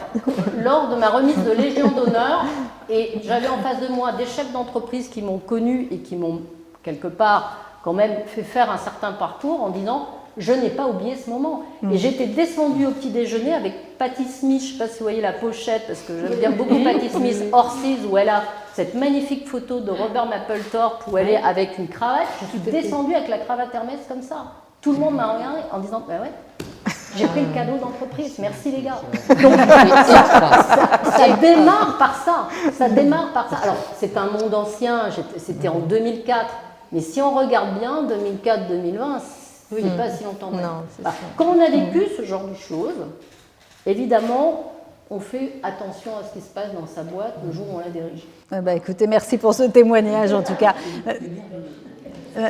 lors de ma remise de Légion d'honneur, et j'avais en face de moi des chefs d'entreprise qui m'ont connue et qui m'ont quelque part quand même fait faire un certain parcours en disant je n'ai pas oublié ce moment. Et j'étais descendue au petit déjeuner avec Patti Smith, je ne sais pas si vous voyez la pochette, parce que j'aime bien beaucoup Patti Smith, Horses, où elle a cette magnifique photo de Robert Mapplethorpe où elle est avec une cravate. Je suis descendue avec la cravate Hermès comme ça. Tout le monde m'a regardé en disant bah ouais, j'ai pris le cadeau d'entreprise, merci les gars. Donc ça démarre par ça. Ça démarre par ça. Alors c'est un monde ancien, c'était en 2004, mais si on regarde bien, 2004-2020, c'est pas si longtemps. Non, quand on a vécu ce genre de choses, évidemment, on fait attention à ce qui se passe dans sa boîte le jour où on la dirige. Écoutez, merci pour ce témoignage en tout cas.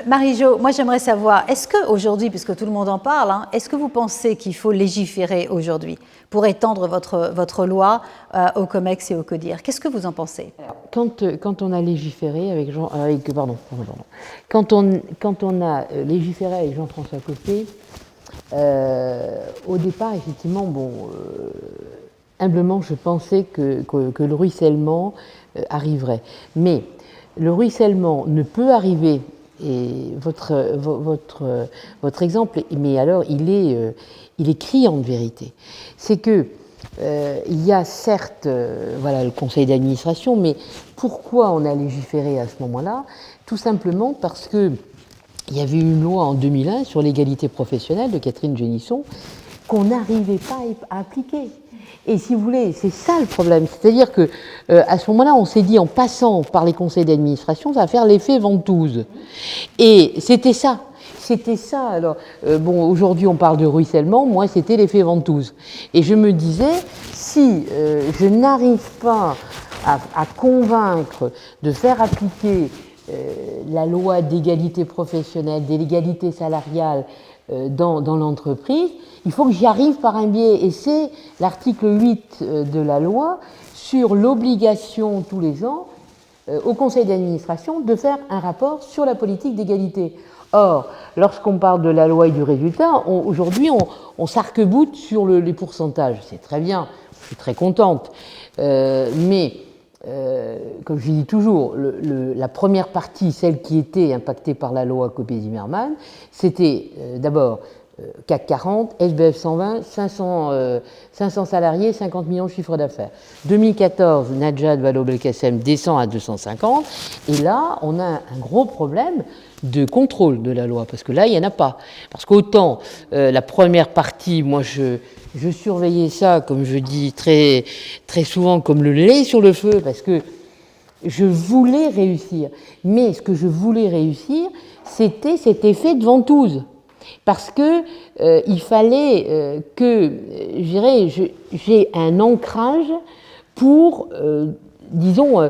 Marie-Jo, moi j'aimerais savoir, est-ce qu'aujourd'hui, puisque tout le monde en parle, est-ce que vous pensez qu'il faut légiférer aujourd'hui pour étendre votre loi au COMEX et au CODIR? Qu'est-ce que vous en pensez? Quand on a légiféré quand on a légiféré avec Jean-François Copé, au départ, effectivement, humblement, je pensais que le ruissellement arriverait. Mais le ruissellement ne peut arriver, et votre exemple, mais alors il est criant de vérité. C'est que il y a certes voilà, le conseil d'administration, mais pourquoi on a légiféré à ce moment-là? Tout simplement parce qu'il y avait une loi en 2001 sur l'égalité professionnelle de Catherine Génisson qu'on n'arrivait pas à appliquer. Et si vous voulez, c'est ça le problème. C'est-à-dire que à ce moment-là, on s'est dit, en passant par les conseils d'administration, ça va faire l'effet ventouse. Et c'était ça. C'était ça. Alors, bon, aujourd'hui, on parle de ruissellement. Moi, c'était l'effet ventouse. Et je me disais, si je n'arrive pas à convaincre de faire appliquer la loi d'égalité professionnelle, d'égalité salariale dans l'entreprise, il faut que j'y arrive par un biais. Et c'est l'article 8 de la loi sur l'obligation tous les ans au conseil d'administration de faire un rapport sur la politique d'égalité. Or, lorsqu'on parle de la loi et du résultat, aujourd'hui, on s'arc-boute sur les pourcentages. C'est très bien, je suis très contente. Mais, comme je dis toujours, la première partie, celle qui était impactée par la loi Copé-Zimmermann, c'était d'abord CAC 40, SBF 120, 500 salariés, 50 millions de chiffre d'affaires. 2014, Najat Vallaud-Belkacem descend à 250, et là, on a un gros problème de contrôle de la loi, parce que là, il n'y en a pas. Parce qu'autant la première partie, moi, je surveillais ça, comme je dis très, très souvent, comme le lait sur le feu, parce que je voulais réussir. Mais ce que je voulais réussir, c'était cet effet de ventouse. Parce que il fallait que, je dirais, j'ai un ancrage pour, disons,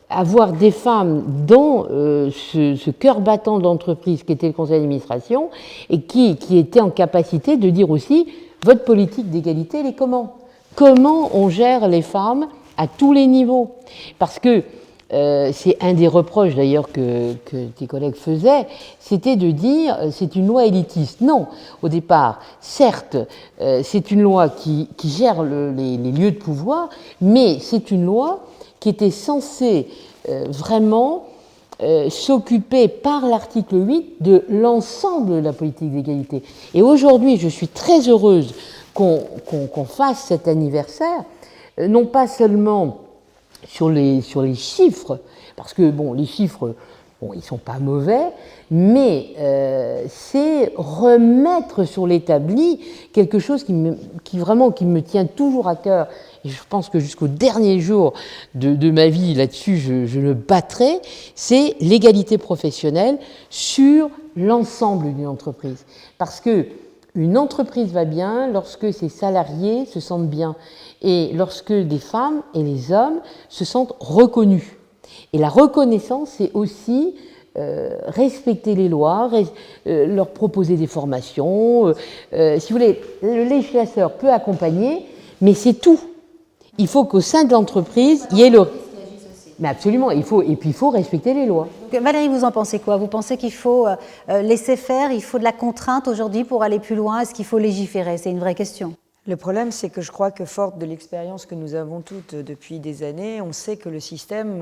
avoir des femmes dans ce cœur battant de l'entreprise qui était le conseil d'administration et qui était en capacité de dire aussi votre politique d'égalité, elle est comment? Comment on gère les femmes à tous les niveaux? Parce que c'est un des reproches d'ailleurs que tes collègues faisaient, c'était de dire c'est une loi élitiste. Non, au départ, certes, c'est une loi qui gère les lieux de pouvoir, mais c'est une loi qui était censée vraiment s'occuper par l'article 8 de l'ensemble de la politique d'égalité. Et aujourd'hui, je suis très heureuse qu'on fasse cet anniversaire, non pas seulement sur les chiffres, parce que bon, les chiffres, bon, ils ne sont pas mauvais, mais c'est remettre sur l'établi quelque chose qui vraiment me tient toujours à cœur, et je pense que jusqu'au dernier jour de ma vie là-dessus, je le battrai, c'est l'égalité professionnelle sur l'ensemble d'une entreprise. Parce que une entreprise va bien lorsque ses salariés se sentent bien et lorsque les femmes et les hommes se sentent reconnus. Et la reconnaissance, c'est aussi respecter les lois, leur proposer des formations. Si vous voulez, le législateur peut accompagner, mais c'est tout. Il faut qu'au sein de l'entreprise, il y ait le... Mais absolument, et puis il faut respecter les lois. Valérie, vous en pensez quoi? Vous pensez qu'il faut laisser faire, il faut de la contrainte aujourd'hui pour aller plus loin? Est-ce qu'il faut légiférer? C'est une vraie question. Le problème, c'est que je crois que, forte de l'expérience que nous avons toutes depuis des années, on sait que le système,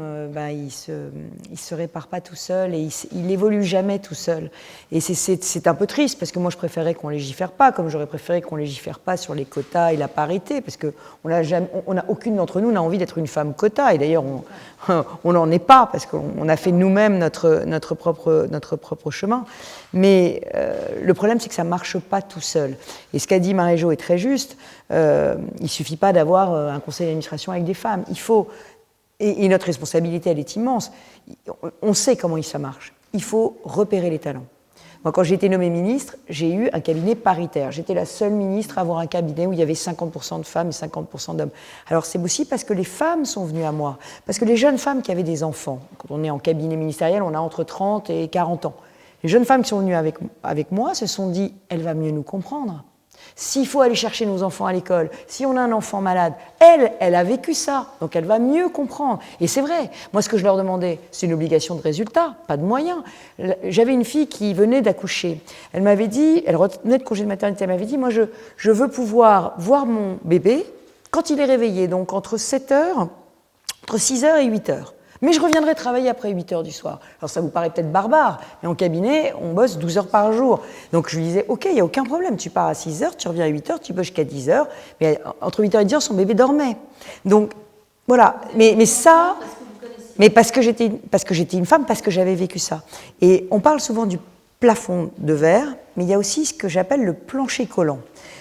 il se répare pas tout seul et il évolue jamais tout seul. Et c'est un peu triste, parce que moi, je préférais qu'on légifère pas, comme j'aurais préféré qu'on légifère pas sur les quotas et la parité, parce que aucune d'entre nous n'a envie d'être une femme quota, et d'ailleurs, on n'en est pas, parce qu'on a fait nous-mêmes notre propre chemin. Mais le problème, c'est que ça marche pas tout seul. Et ce qu'a dit Marie-Jo est très juste. Il suffit pas d'avoir un conseil d'administration avec des femmes. Il faut, et notre responsabilité, elle est immense. On sait comment ça marche. Il faut repérer les talents. Moi, quand j'ai été nommée ministre, j'ai eu un cabinet paritaire. J'étais la seule ministre à avoir un cabinet où il y avait 50% de femmes et 50% d'hommes. Alors, c'est aussi parce que les femmes sont venues à moi. Parce que les jeunes femmes qui avaient des enfants, quand on est en cabinet ministériel, on a entre 30 et 40 ans. Les jeunes femmes qui sont venues avec moi se sont dit, elle va mieux nous comprendre. S'il faut aller chercher nos enfants à l'école, si on a un enfant malade, elle a vécu ça, donc elle va mieux comprendre. Et c'est vrai, moi ce que je leur demandais, c'est une obligation de résultat, pas de moyens. J'avais une fille qui venait d'accoucher. Elle m'avait dit, elle revenait de congé de maternité, elle m'avait dit, moi je veux pouvoir voir mon bébé quand il est réveillé, donc entre 6h et 8h. Mais je reviendrai travailler après 8 heures du soir. Alors ça vous paraît peut-être barbare, mais en cabinet, on bosse 12 heures par jour. Donc je lui disais, ok, il n'y a aucun problème, tu pars à 6 heures, tu reviens à 8 heures, tu bosses jusqu'à 10 heures. Mais entre 8 heures et 10 heures, son bébé dormait. Donc voilà, mais ça... Mais parce que j'étais une femme, parce que j'avais vécu ça. Et on parle souvent du plafond de verre, mais il y a aussi ce que j'appelle le plancher collant.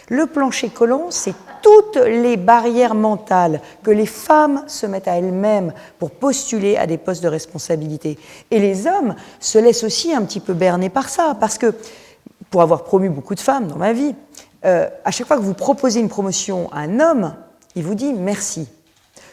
Le plancher collant, c'est toutes les barrières mentales que les femmes se mettent à elles-mêmes pour postuler à des postes de responsabilité. Et les hommes se laissent aussi un petit peu berner par ça, parce que, pour avoir promu beaucoup de femmes dans ma vie, à chaque fois que vous proposez une promotion à un homme, il vous dit merci.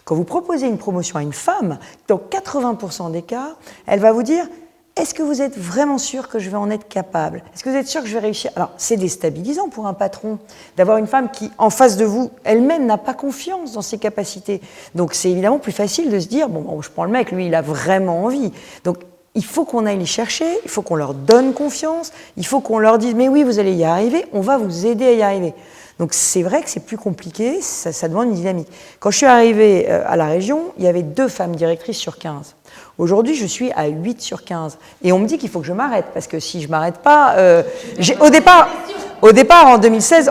Quand vous proposez une promotion à une femme, dans 80% des cas, elle va vous dire « Est-ce que vous êtes vraiment sûr que je vais en être capable? Est-ce que vous êtes sûr que je vais réussir ?» Alors, c'est déstabilisant pour un patron d'avoir une femme qui, en face de vous, elle-même n'a pas confiance dans ses capacités. Donc, c'est évidemment plus facile de se dire « Bon, je prends le mec, lui, il a vraiment envie. » Donc, il faut qu'on aille les chercher, il faut qu'on leur donne confiance, il faut qu'on leur dise « Mais oui, vous allez y arriver, on va vous aider à y arriver. » Donc c'est vrai que c'est plus compliqué, ça demande une dynamique. Quand je suis arrivée à la région, il y avait 2 femmes directrices sur 15. Aujourd'hui, je suis à 8 sur 15. Et on me dit qu'il faut que je m'arrête, parce que si je ne m'arrête pas... Au départ, en 2016,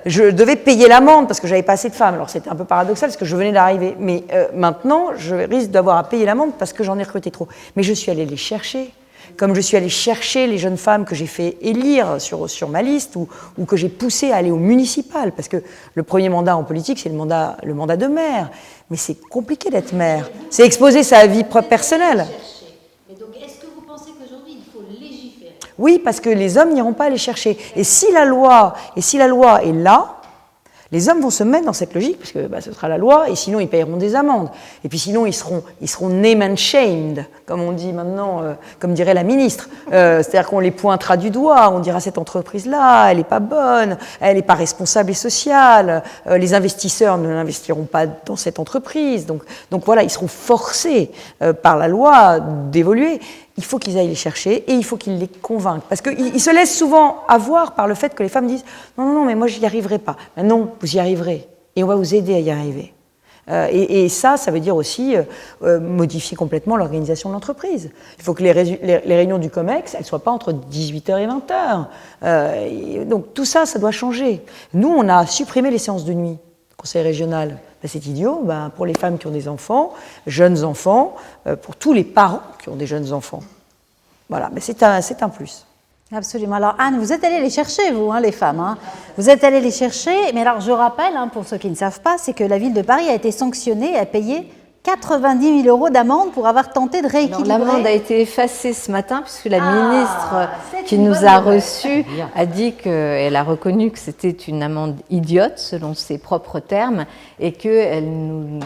je devais payer l'amende parce que j'avais pas assez de femmes. Alors c'était un peu paradoxal parce que je venais d'arriver. Mais maintenant, je risque d'avoir à payer l'amende parce que j'en ai recruté trop. Mais je suis allée les chercher. Comme je suis allée chercher les jeunes femmes que j'ai fait élire sur ma liste ou que j'ai poussées à aller au municipal, parce que le premier mandat en politique, c'est le mandat de maire. Mais c'est compliqué d'être maire. C'est exposer sa vie personnelle. Mais donc, est-ce que vous pensez qu'aujourd'hui, il faut légiférer? Oui, parce que les hommes n'iront pas les chercher. Et si la loi est là, les hommes vont se mettre dans cette logique, parce que ce sera la loi, et sinon ils paieront des amendes. Et puis sinon ils seront name and shamed, comme on dit maintenant, comme dirait la ministre. C'est-à-dire qu'on les pointera du doigt, on dira cette entreprise-là, elle n'est pas bonne, elle n'est pas responsable et sociale, les investisseurs ne l'investiront pas dans cette entreprise. Donc voilà, ils seront forcés par la loi d'évoluer. Il faut qu'ils aillent les chercher et il faut qu'ils les convainquent. Parce qu'ils se laissent souvent avoir par le fait que les femmes disent « Non, mais moi, je n'y arriverai pas. » Non, vous y arriverez. Et on va vous aider à y arriver. Et ça veut dire aussi modifier complètement l'organisation de l'entreprise. Il faut que les réunions du COMEX, elles ne soient pas entre 18h et 20h. Donc tout ça, ça doit changer. Nous, on a supprimé les séances de nuit, conseil régional. C'est idiot, pour les femmes qui ont des enfants, jeunes enfants, pour tous les parents qui ont des jeunes enfants. Voilà, mais c'est un plus. Absolument. Alors Anne, vous êtes allée les chercher, vous, les femmes. Vous êtes allée les chercher, mais alors je rappelle, pour ceux qui ne savent pas, c'est que la ville de Paris a été sanctionnée, a payé 90 000 € d'amende pour avoir tenté de rééquilibrer. L'amende a été effacée ce matin puisque la ministre qui nous a reçus a dit qu'elle a reconnu que c'était une amende idiote selon ses propres termes et qu'elle ne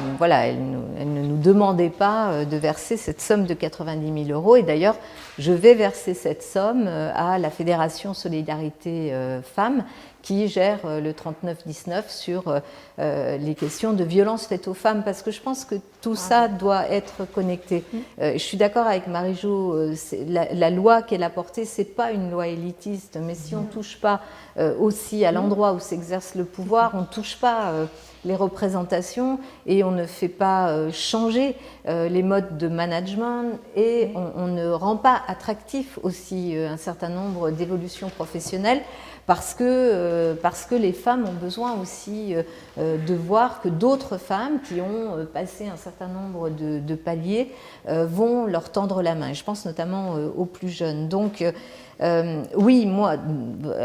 nous demandait pas de verser cette somme de 90 000 €. Et d'ailleurs, je vais verser cette somme à la Fédération Solidarité Femmes qui gère le 3919 sur les questions de violences faites aux femmes, parce que je pense que tout ça doit être connecté. Je suis d'accord avec Marie-Jo, la loi qu'elle a portée, ce n'est pas une loi élitiste, mais si on ne touche pas aussi à l'endroit où s'exerce le pouvoir, on ne touche pas les représentations et on ne fait pas changer les modes de management et on ne rend pas attractif aussi un certain nombre d'évolutions professionnelles parce que les femmes ont besoin aussi de voir que d'autres femmes qui ont passé un certain nombre de paliers vont leur tendre la main. Et je pense notamment aux plus jeunes. Donc, oui, moi,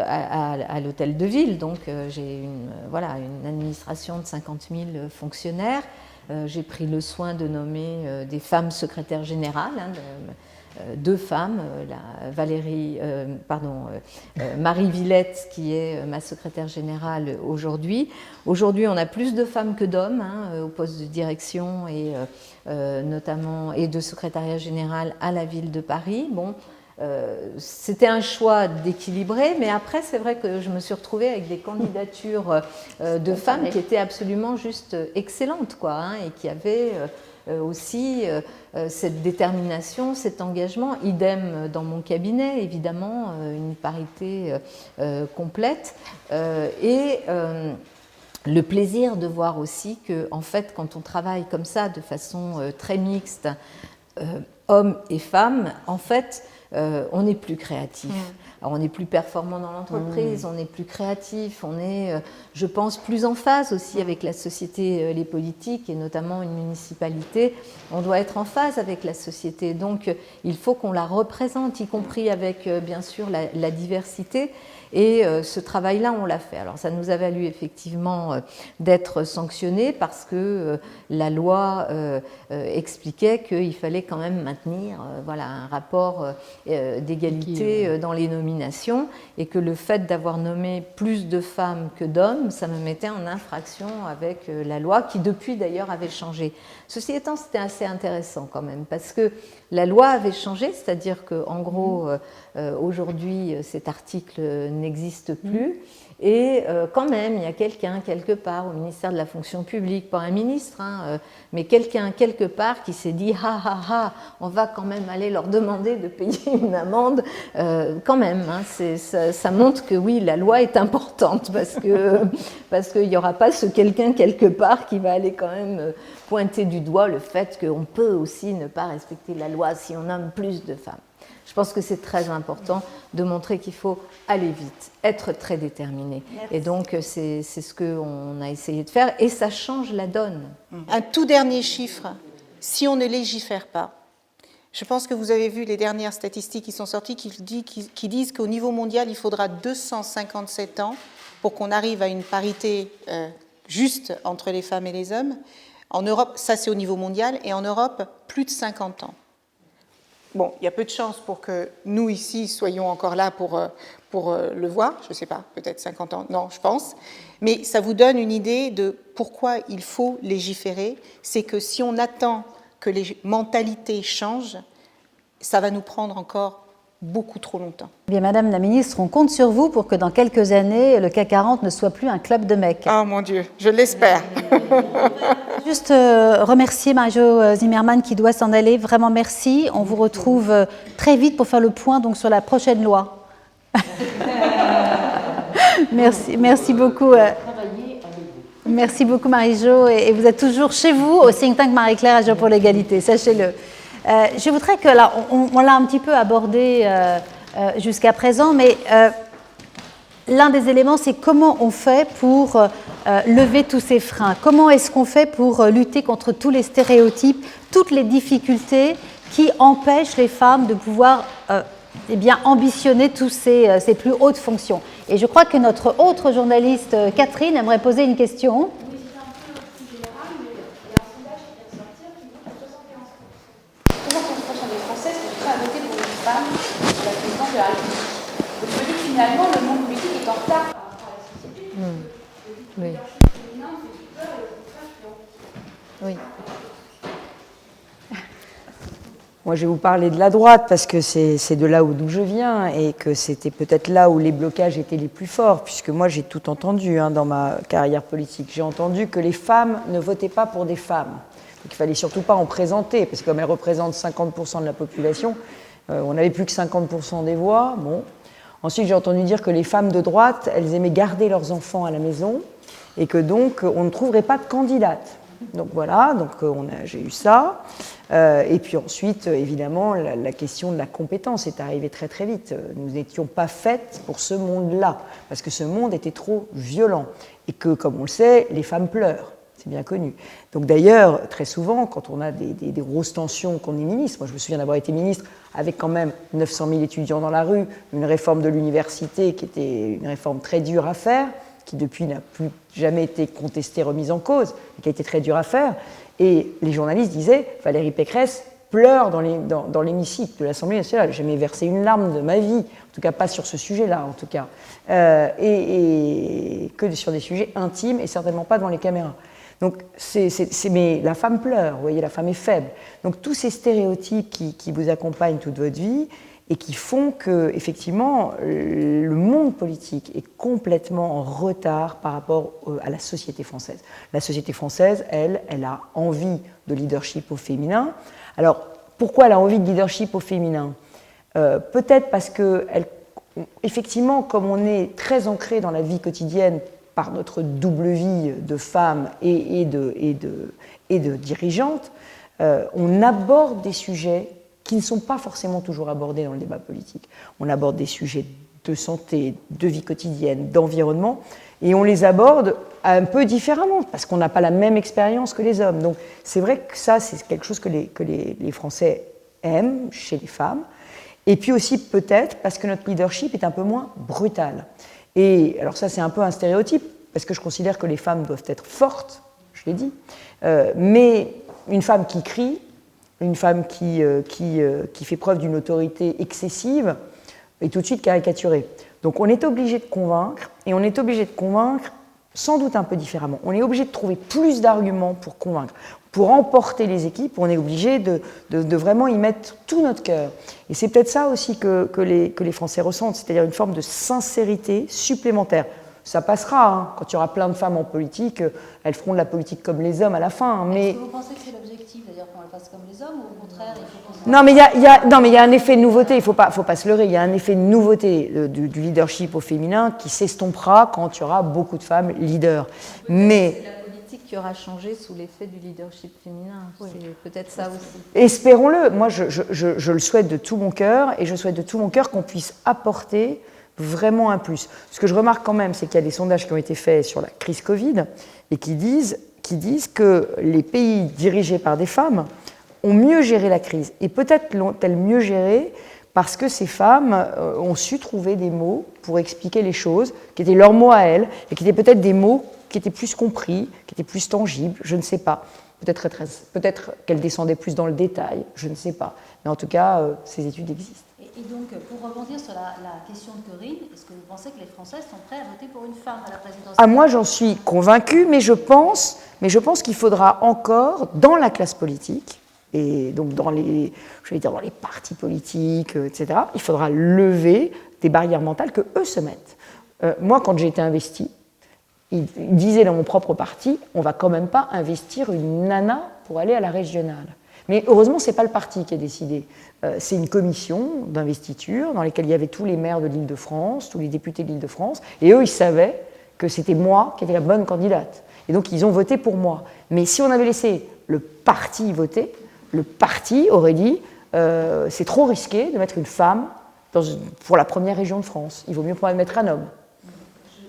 à l'hôtel de ville, donc j'ai une administration de 50 000 fonctionnaires. J'ai pris le soin de nommer des femmes secrétaires générales, 2 femmes, Marie Villette, qui est ma secrétaire générale aujourd'hui. Aujourd'hui, on a plus de femmes que d'hommes au poste de direction et notamment et de secrétariat général à la ville de Paris. Bon. C'était un choix d'équilibrer, mais après, c'est vrai que je me suis retrouvée avec des candidatures de femmes qui étaient absolument juste excellentes, et qui avaient aussi cette détermination, cet engagement. Idem dans mon cabinet, évidemment, une parité complète. le plaisir de voir aussi que, en fait, quand on travaille comme ça, de façon très mixte, hommes et femmes, en fait, on est plus créatif. Alors, on est plus performant dans l'entreprise, on est plus créatif, on est, je pense, plus en phase aussi avec la société, les politiques, et notamment une municipalité. On doit être en phase avec la société. Donc, il faut qu'on la représente, y compris avec, bien sûr, la diversité. Et ce travail-là, on l'a fait. Alors, ça nous a valu effectivement d'être sanctionnés parce que la loi expliquait qu'il fallait quand même maintenir voilà, un rapport d'égalité dans les nominations et que le fait d'avoir nommé plus de femmes que d'hommes, ça me mettait en infraction avec la loi qui, depuis d'ailleurs, avait changé. Ceci étant, c'était assez intéressant quand même parce que la loi avait changé, c'est-à-dire qu'en gros, aujourd'hui, cet article n'existe plus. Et quand même, il y a quelqu'un quelque part au ministère de la fonction publique, pas un ministre, hein, mais quelqu'un quelque part qui s'est dit « ha ha ha, on va quand même aller leur demander de payer une amende ». Quand même, hein, ça montre que oui, la loi est importante parce qu'il n'y aura pas ce quelqu'un quelque part qui va aller quand même pointer du doigt le fait qu'on peut aussi ne pas respecter la loi si on nomme plus de femmes. Je pense que c'est très important de montrer qu'il faut aller vite, être très déterminé. Merci. Et donc, c'est ce qu'on a essayé de faire et ça change la donne. Un tout dernier chiffre, si on ne légifère pas, je pense que vous avez vu les dernières statistiques qui sont sorties qui disent qu'au niveau mondial, il faudra 257 ans pour qu'on arrive à une parité juste entre les femmes et les hommes. En Europe, ça c'est au niveau mondial, et en Europe, plus de 50 ans. Bon, il y a peu de chances pour que nous, ici, soyons encore là pour le voir. Je ne sais pas, peut-être 50 ans, non, je pense. Mais ça vous donne une idée de pourquoi il faut légiférer. C'est que si on attend que les mentalités changent, ça va nous prendre encore beaucoup trop longtemps. Bien, Madame la Ministre, on compte sur vous pour que dans quelques années, le CAC 40 ne soit plus un club de mecs. Oh mon Dieu, je l'espère. Juste remercier Marie-Jo Zimmermann qui doit s'en aller. Vraiment merci. On vous retrouve très vite pour faire le point donc, sur la prochaine loi. Merci beaucoup. Merci beaucoup Marie-Jo. Et vous êtes toujours chez vous au think tank Marie-Claire Agir pour l'égalité, sachez-le. Je voudrais que là, on l'a un petit peu abordé jusqu'à présent, mais l'un des éléments, c'est comment on fait pour lever tous ces freins. Comment est-ce qu'on fait pour lutter contre tous les stéréotypes, toutes les difficultés qui empêchent les femmes de pouvoir eh bien, ambitionner toutes ces plus hautes fonctions. Et je crois que notre autre journaliste, Catherine, aimerait poser une question. Donc je me dis que finalement, le monde politique est en retard par rapport à la société. Oui. Oui. Moi, je vais vous parler de la droite parce que c'est de là d'où je viens et que c'était peut-être là où les blocages étaient les plus forts, puisque moi, j'ai tout entendu dans ma carrière politique. J'ai entendu que les femmes ne votaient pas pour des femmes. Donc, il ne fallait surtout pas en présenter, parce que comme elles représentent 50% de la population, on n'avait plus que 50% des voix. Bon. Ensuite, j'ai entendu dire que les femmes de droite, elles aimaient garder leurs enfants à la maison et que donc on ne trouverait pas de candidate. Donc voilà, donc j'ai eu ça. Et puis ensuite, évidemment, la question de la compétence est arrivée très très vite. Nous n'étions pas faites pour ce monde-là, parce que ce monde était trop violent. Et que, comme on le sait, les femmes pleurent. C'est bien connu. Donc d'ailleurs, très souvent, quand on a des grosses tensions, qu'on est ministre, moi je me souviens d'avoir été ministre avec quand même 900 000 étudiants dans la rue, une réforme de l'université qui était une réforme très dure à faire, qui depuis n'a plus jamais été contestée, remise en cause, mais qui a été très dure à faire. Et les journalistes disaient, Valérie Pécresse pleure dans l'hémicycle de l'Assemblée nationale. J'ai jamais versé une larme de ma vie, en tout cas pas sur ce sujet-là, en tout cas, et que sur des sujets intimes et certainement pas devant les caméras. Donc, mais la femme pleure, vous voyez, la femme est faible. Donc, tous ces stéréotypes qui vous accompagnent toute votre vie et qui font que, effectivement, le monde politique est complètement en retard par rapport à la société française. La société française, elle a envie de leadership au féminin. Alors, pourquoi elle a envie de leadership au féminin ? Peut-être parce que, effectivement, comme on est très ancré dans la vie quotidienne, par notre double vie de femme et de dirigeante, on aborde des sujets qui ne sont pas forcément toujours abordés dans le débat politique. On aborde des sujets de santé, de vie quotidienne, d'environnement, et on les aborde un peu différemment, parce qu'on n'a pas la même expérience que les hommes. Donc c'est vrai que ça, c'est quelque chose que les Français aiment chez les femmes, et puis aussi peut-être parce que notre leadership est un peu moins brutal. Et alors ça, c'est un peu un stéréotype, parce que je considère que les femmes doivent être fortes, je l'ai dit, mais une femme qui crie, une femme qui fait preuve d'une autorité excessive est tout de suite caricaturée. Donc on est obligé de convaincre, et on est obligé de convaincre sans doute un peu différemment. On est obligé de trouver plus d'arguments pour convaincre. Pour emporter les équipes, on est obligé de vraiment y mettre tout notre cœur. Et c'est peut-être ça aussi que les Français ressentent, c'est-à-dire une forme de sincérité supplémentaire. Ça passera, hein. Quand il y aura plein de femmes en politique, elles feront de la politique comme les hommes à la fin. Mais... Est-ce que vous pensez que c'est l'objectif, c'est-à-dire qu'on le fasse comme les hommes, ou au contraire, il faut qu'on... Non, mais il y a un effet de nouveauté, il ne faut pas se leurrer, il y a un effet de nouveauté du leadership au féminin qui s'estompera quand il y aura beaucoup de femmes leaders. Mais... C'est la politique qui aura changé sous l'effet du leadership féminin, oui. C'est peut-être ça aussi. Espérons-le, moi je le souhaite de tout mon cœur, et je souhaite de tout mon cœur qu'on puisse apporter vraiment un plus. Ce que je remarque quand même, c'est qu'il y a des sondages qui ont été faits sur la crise Covid et qui disent que les pays dirigés par des femmes ont mieux géré la crise. Et peut-être l'ont-elles mieux géré parce que ces femmes ont su trouver des mots pour expliquer les choses, qui étaient leurs mots à elles, et qui étaient peut-être des mots qui étaient plus compris, qui étaient plus tangibles, je ne sais pas. Peut-être qu'elles descendaient plus dans le détail, je ne sais pas. Mais en tout cas, ces études existent. Et donc, pour rebondir sur la question de Corinne, est-ce que vous pensez que les Français sont prêts à voter pour une femme à la présidentielle ? Ah, moi, j'en suis convaincue, mais je pense qu'il faudra encore, dans la classe politique, et donc dans les partis politiques, etc., il faudra lever des barrières mentales que eux se mettent. Moi, quand j'ai été investie, ils disaient dans mon propre parti, on ne va quand même pas investir une nana pour aller à la régionale. Mais heureusement, ce n'est pas le parti qui a décidé. C'est une commission d'investiture dans laquelle il y avait tous les maires de l'Île-de-France, tous les députés de l'Île-de-France, et eux, ils savaient que c'était moi qui étais la bonne candidate. Et donc, ils ont voté pour moi. Mais si on avait laissé le parti voter, le parti aurait dit c'est trop risqué de mettre une femme pour la première région de France. Il vaut mieux pas mettre un homme.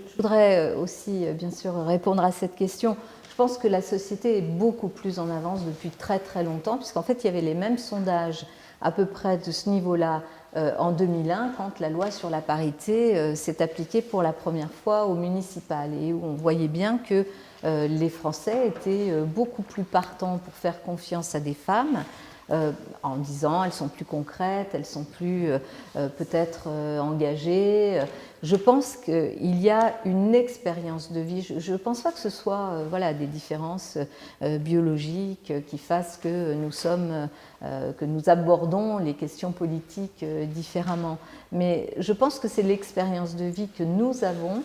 Je voudrais aussi, bien sûr, répondre à cette question. Je pense que la société est beaucoup plus en avance depuis très très longtemps, puisqu'en fait, il y avait les mêmes sondages à peu près de ce niveau-là en 2001, quand la loi sur la parité s'est appliquée pour la première fois au municipal, et où on voyait bien que les Français étaient beaucoup plus partants pour faire confiance à des femmes, en disant elles sont plus concrètes, elles sont plus peut-être engagées. Je pense qu'il y a une expérience de vie. Je ne pense pas que ce soit des différences biologiques qui fassent que nous abordons les questions politiques différemment. Mais je pense que c'est l'expérience de vie que nous avons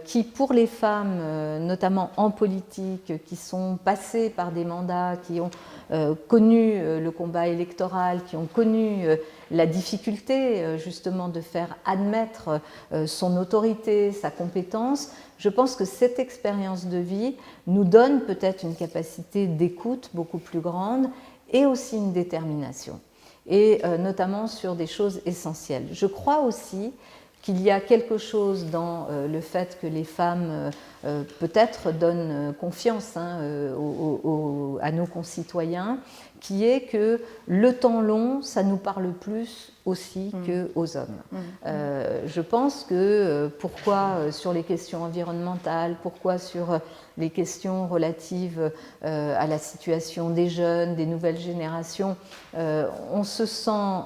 qui, pour les femmes, notamment en politique, qui sont passées par des mandats, qui ont connu le combat électoral, qui ont connu la difficulté justement de faire admettre son autorité, sa compétence, je pense que cette expérience de vie nous donne peut-être une capacité d'écoute beaucoup plus grande et aussi une détermination, et notamment sur des choses essentielles. Je crois aussi qu'il y a quelque chose dans le fait que les femmes peut-être donnent confiance à nos concitoyens, qui est que le temps long, ça nous parle plus aussi qu'aux hommes. Je pense que pourquoi sur les questions environnementales, pourquoi sur les questions relatives à la situation des jeunes, des nouvelles générations, on se sent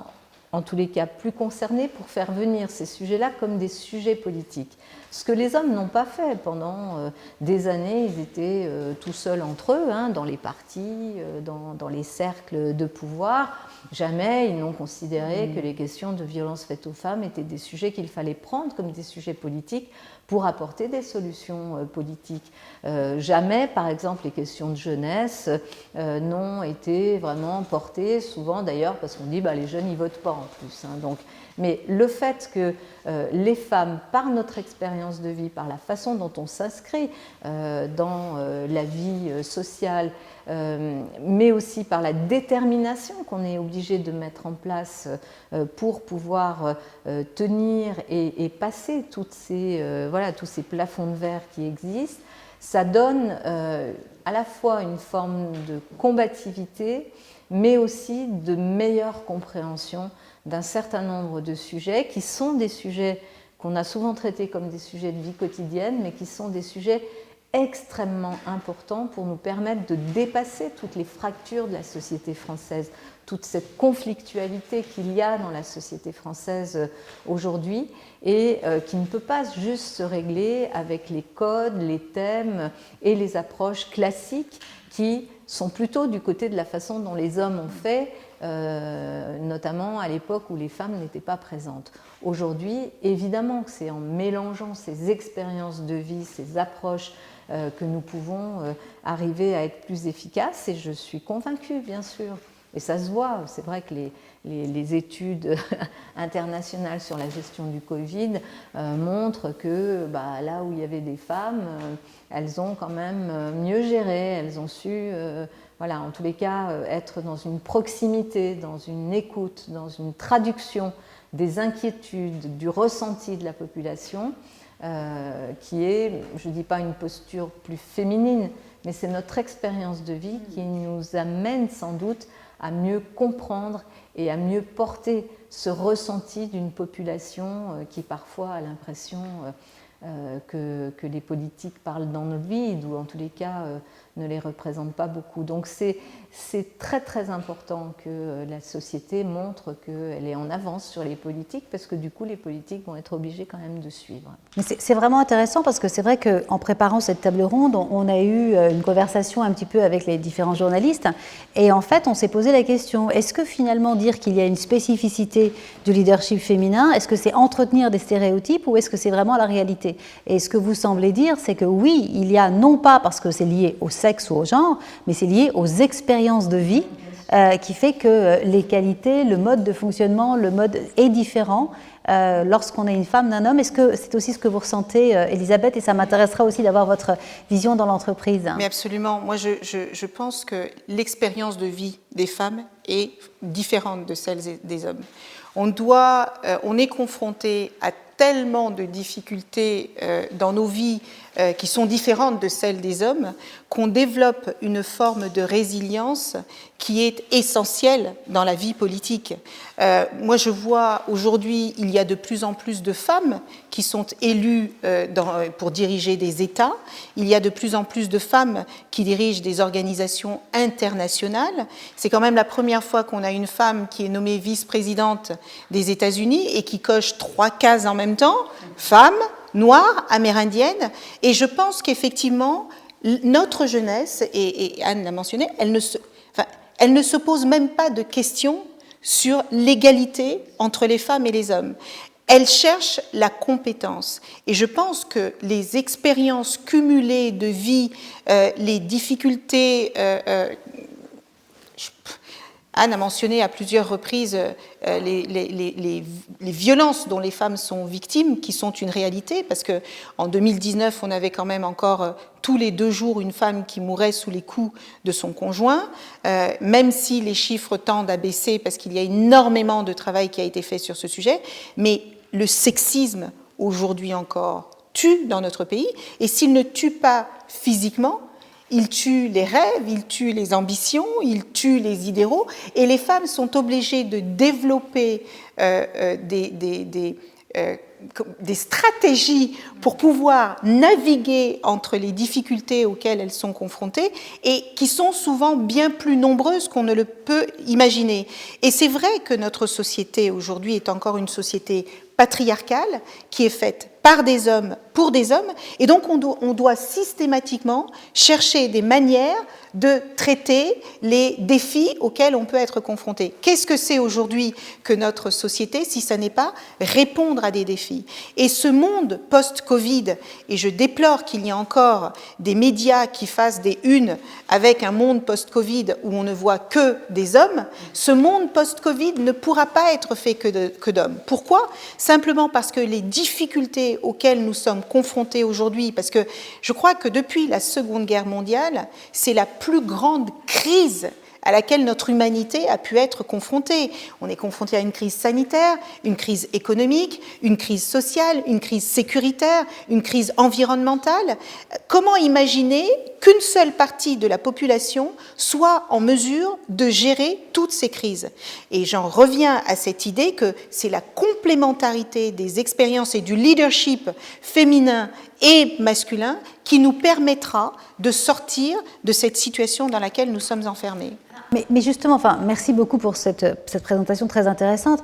en tous les cas plus concernés pour faire venir ces sujets-là comme des sujets politiques. Ce que les hommes n'ont pas fait pendant des années, ils étaient tout seuls entre eux, dans les partis, dans les cercles de pouvoir. Jamais ils n'ont considéré que les questions de violences faites aux femmes étaient des sujets qu'il fallait prendre comme des sujets politiques pour apporter des solutions politiques. Jamais, par exemple, les questions de jeunesse n'ont été vraiment portées, souvent d'ailleurs parce qu'on dit les jeunes ils votent pas en plus. Donc, mais le fait que les femmes, par notre expérience de vie, par la façon dont on s'inscrit dans la vie sociale, mais aussi par la détermination qu'on est obligé de mettre en place pour pouvoir tenir et passer tous ces plafonds de verre qui existent, ça donne à la fois une forme de combativité, mais aussi de meilleure compréhension d'un certain nombre de sujets qui sont des sujets qu'on a souvent traités comme des sujets de vie quotidienne, mais qui sont des sujets extrêmement importants pour nous permettre de dépasser toutes les fractures de la société française, toute cette conflictualité qu'il y a dans la société française aujourd'hui et qui ne peut pas juste se régler avec les codes, les thèmes et les approches classiques qui sont plutôt du côté de la façon dont les hommes ont fait, notamment à l'époque où les femmes n'étaient pas présentes. Aujourd'hui, évidemment que c'est en mélangeant ces expériences de vie, ces approches que nous pouvons arriver à être plus efficaces, et je suis convaincue, bien sûr, et ça se voit, c'est vrai que les études internationales sur la gestion du Covid montrent que là où il y avait des femmes, elles ont quand même mieux géré, elles ont su, en tous les cas, être dans une proximité, dans une écoute, dans une traduction des inquiétudes, du ressenti de la population, qui est, je ne dis pas une posture plus féminine, mais c'est notre expérience de vie qui nous amène sans doute à mieux comprendre et à mieux porter ce ressenti d'une population qui parfois a l'impression que les politiques parlent dans le vide ou en tous les cas ne les représentent pas beaucoup. Donc c'est très très important que la société montre qu'elle est en avance sur les politiques parce que du coup les politiques vont être obligées quand même de suivre. Mais c'est vraiment intéressant parce que c'est vrai qu'en préparant cette table ronde, on a eu une conversation un petit peu avec les différents journalistes et en fait on s'est posé la question, est-ce que finalement dire qu'il y a une spécificité du leadership féminin, est-ce que c'est entretenir des stéréotypes ou est-ce que c'est vraiment la réalité? Et ce que vous semblez dire, c'est que oui, il y a non pas parce que c'est lié au sexe ou au genre, mais c'est lié aux expériences de vie qui fait que les qualités, le mode de fonctionnement, le mode est différent lorsqu'on est une femme d'un homme. Est-ce que c'est aussi ce que vous ressentez, Elisabeth? Et ça m'intéressera aussi d'avoir votre vision dans l'entreprise. Mais absolument. Moi, je pense que l'expérience de vie des femmes est différente de celle des hommes. On est confronté à tellement de difficultés dans nos vies qui sont différentes de celles des hommes, qu'on développe une forme de résilience qui est essentielle dans la vie politique. Moi, je vois aujourd'hui, il y a de plus en plus de femmes qui sont élues pour diriger des États. Il y a de plus en plus de femmes qui dirigent des organisations internationales. C'est quand même la première fois qu'on a une femme qui est nommée vice-présidente des États-Unis et qui coche 3 cases en même temps, femme, noire, amérindienne. Et je pense qu'effectivement, notre jeunesse, et Anne l'a mentionné, elle ne se pose même pas de questions sur l'égalité entre les femmes et les hommes. Elle cherche la compétence. Et je pense que les expériences cumulées de vie, les difficultés... Anne a mentionné à plusieurs reprises les violences dont les femmes sont victimes, qui sont une réalité, parce qu'en 2019, on avait quand même encore tous les 2 jours une femme qui mourait sous les coups de son conjoint, même si les chiffres tendent à baisser, parce qu'il y a énormément de travail qui a été fait sur ce sujet, mais le sexisme, aujourd'hui encore, tue dans notre pays, et s'il ne tue pas physiquement, il tue les rêves, il tue les ambitions, il tue les idéaux, et les femmes sont obligées de développer des stratégies pour pouvoir naviguer entre les difficultés auxquelles elles sont confrontées et qui sont souvent bien plus nombreuses qu'on ne le peut imaginer. Et c'est vrai que notre société aujourd'hui est encore une société patriarcale qui est faite par des hommes, pour des hommes, et donc on doit systématiquement chercher des manières de traiter les défis auxquels on peut être confronté. Qu'est-ce que c'est aujourd'hui que notre société, si ça n'est pas répondre à des défis? Et ce monde post-Covid, et je déplore qu'il y ait encore des médias qui fassent des unes avec un monde post-Covid où on ne voit que des hommes, ce monde post-Covid ne pourra pas être fait que d'hommes. Pourquoi? Simplement parce que les difficultés auxquelles nous sommes confrontés aujourd'hui, parce que je crois que depuis la Seconde Guerre mondiale, c'est la plus grande crise à laquelle notre humanité a pu être confrontée. On est confronté à une crise sanitaire, une crise économique, une crise sociale, une crise sécuritaire, une crise environnementale. Comment imaginer qu'une seule partie de la population soit en mesure de gérer toutes ces crises? Et j'en reviens à cette idée que c'est la complémentarité des expériences et du leadership féminin et masculin qui nous permettra de sortir de cette situation dans laquelle nous sommes enfermés. Mais justement, enfin, merci beaucoup pour cette présentation très intéressante.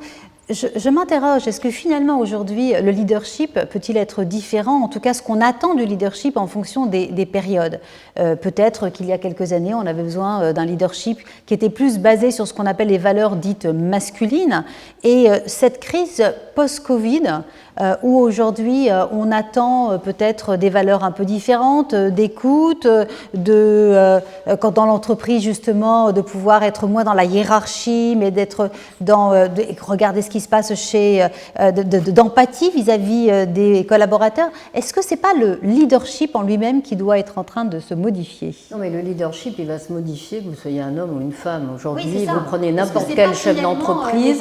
Je m'interroge, est-ce que finalement aujourd'hui le leadership peut-il être différent, en tout cas ce qu'on attend du leadership en fonction des périodes? Peut-être qu'il y a quelques années on avait besoin d'un leadership qui était plus basé sur ce qu'on appelle les valeurs dites masculines, et cette crise post-Covid où aujourd'hui on attend peut-être des valeurs un peu différentes, d'écoute, quand dans l'entreprise justement de pouvoir être moins dans la hiérarchie, mais d'être regarder ce qui se passe d'empathie vis-à-vis des collaborateurs. Est-ce que c'est pas le leadership en lui-même qui doit être en train de se modifier? Non, mais le leadership, il va se modifier, que vous soyez un homme ou une femme. Aujourd'hui, oui, vous prenez n'importe quel chef d'entreprise.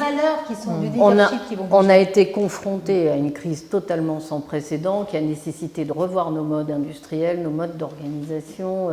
On a été confronté à une crise totalement sans précédent qui a nécessité de revoir nos modes industriels, nos modes d'organisation.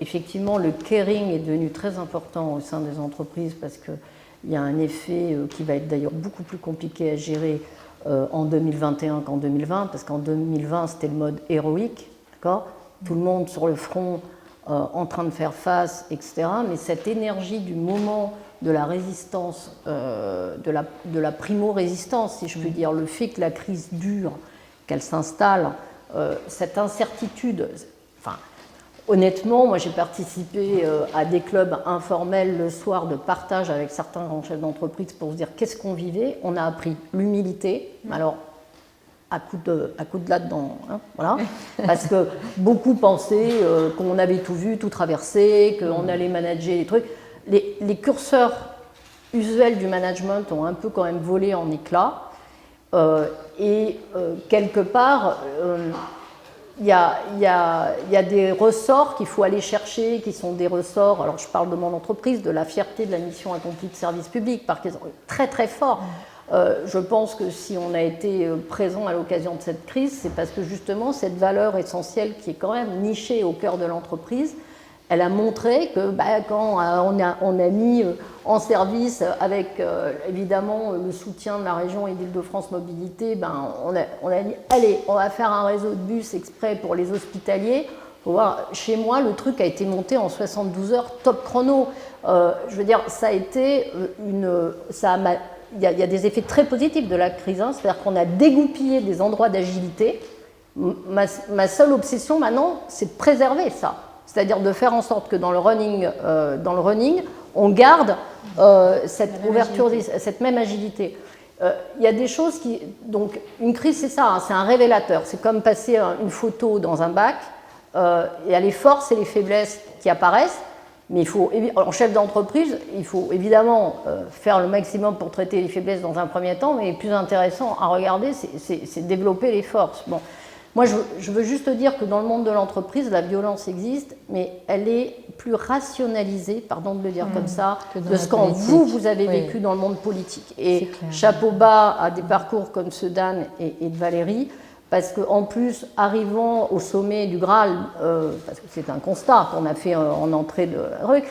Effectivement, le caring est devenu très important au sein des entreprises parce qu'il y a un effet qui va être d'ailleurs beaucoup plus compliqué à gérer en 2021 qu'en 2020, parce qu'en 2020, c'était le mode héroïque, d'accord ? Tout le monde sur le front en train de faire face, etc. Mais cette énergie du moment de la résistance, de la primo-résistance, si je puis dire, le fait que la crise dure, qu'elle s'installe, cette incertitude, enfin, honnêtement, moi j'ai participé à des clubs informels le soir de partage avec certains grands chefs d'entreprise pour se dire qu'est-ce qu'on vivait. On a appris l'humilité, alors à coup de là-dedans, hein, voilà, parce que beaucoup pensaient qu'on avait tout vu, tout traversé, qu'on allait manager les trucs. Les curseurs usuels du management ont un peu quand même volé en éclats, et quelque part, il y a des ressorts qu'il faut aller chercher, qui sont des ressorts, alors je parle de mon entreprise, de la fierté de la mission accomplie de service public, par exemple, très très fort. Je pense que si on a été présent à l'occasion de cette crise, c'est parce que justement cette valeur essentielle qui est quand même nichée au cœur de l'entreprise, elle a montré que quand on a mis en service avec évidemment le soutien de la région et d'Île-de-France Mobilité, on a dit allez, on va faire un réseau de bus exprès pour les hospitaliers. Faut voir, chez moi, le truc a été monté en 72 heures top chrono. Je veux dire, ça a été il y a des effets très positifs de la crise, hein, c'est-à-dire qu'on a dégoupillé des endroits d'agilité. Ma seule obsession maintenant, c'est de préserver ça. C'est-à-dire de faire en sorte que dans le running, on garde cette ouverture, cette même agilité. Il y a des choses qui... Donc, une crise, c'est ça, hein, c'est un révélateur. C'est comme passer une photo dans un bac. Il y a les forces et les faiblesses qui apparaissent. Mais en chef d'entreprise, il faut évidemment faire le maximum pour traiter les faiblesses dans un premier temps, mais le plus intéressant à regarder, c'est développer les forces. Bon. Moi, je veux juste dire que dans le monde de l'entreprise, la violence existe, mais elle est plus rationalisée, pardon de le dire comme ça, de ce qu'en vous avez vécu dans le monde politique. Et chapeau bas à des parcours comme ceux d'Anne et de Valérie, parce qu'en plus, arrivant au sommet du Graal, parce que c'est un constat qu'on a fait en entrée de la rue,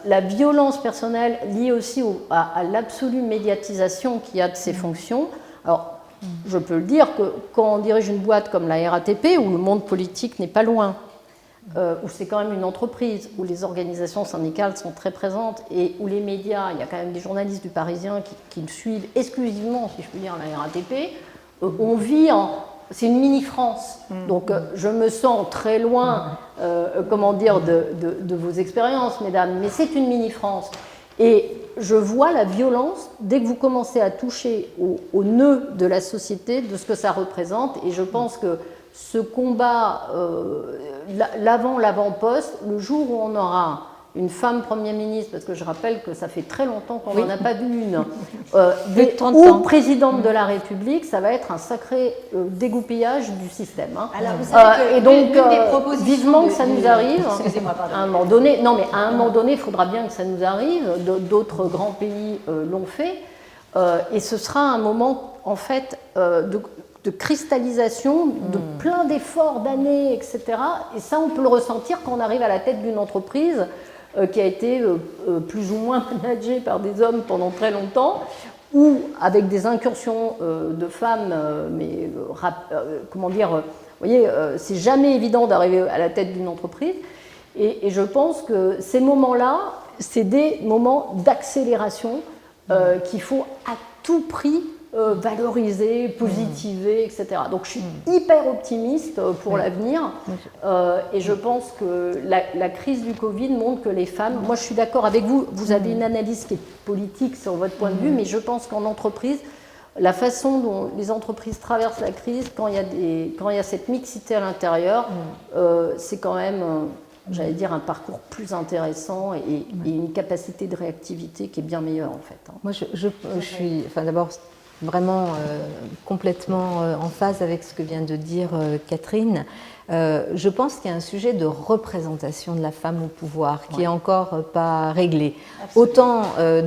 la violence personnelle liée aussi à l'absolue médiatisation qu'il y a de ces fonctions. Alors, je peux le dire que quand on dirige une boîte comme la RATP, où le monde politique n'est pas loin, où c'est quand même une entreprise, où les organisations syndicales sont très présentes et où les médias, il y a quand même des journalistes du Parisien qui suivent exclusivement, si je puis dire, la RATP, on vit en... C'est une mini-France, donc je me sens très loin, comment dire, de vos expériences, mesdames, mais c'est une mini-France. Et je vois la violence dès que vous commencez à toucher au nœud de la société, de ce que ça représente, et je pense que ce combat, l'avant-poste, le jour où on aura une femme Premier ministre, parce que je rappelle que ça fait très longtemps qu'on n'en a pas vu une, ou présidente de la République, ça va être un sacré dégoupillage du système. Hein. Alors, vous savez que et donc, l'une des propositions vivement que ça nous arrive, excusez-moi, pardon. à un moment donné, non mais à un moment donné, il faudra bien que ça nous arrive, d'autres grands pays l'ont fait, et ce sera un moment, en fait, de cristallisation, de plein d'efforts d'années, etc. Et ça, on peut le ressentir quand on arrive à la tête d'une entreprise qui a été plus ou moins managée par des hommes pendant très longtemps, ou avec des incursions de femmes, comment dire, vous voyez, c'est jamais évident d'arriver à la tête d'une entreprise. Et je pense que ces moments-là, c'est des moments d'accélération qu'il faut à tout prix valoriser, positiver, etc. Donc je suis hyper optimiste pour l'avenir et je pense que la crise du Covid montre que les femmes, moi je suis d'accord avec vous, vous avez une analyse qui est politique sur votre point de vue, mais je pense qu'en entreprise, la façon dont les entreprises traversent la crise, quand il y a cette mixité à l'intérieur, c'est quand même, j'allais dire, un parcours plus intéressant et une capacité de réactivité qui est bien meilleure en fait. Hein. Moi je suis, enfin d'abord, vraiment complètement en phase avec ce que vient de dire Catherine. Je pense qu'il y a un sujet de représentation de la femme au pouvoir qui est encore pas réglé. Autant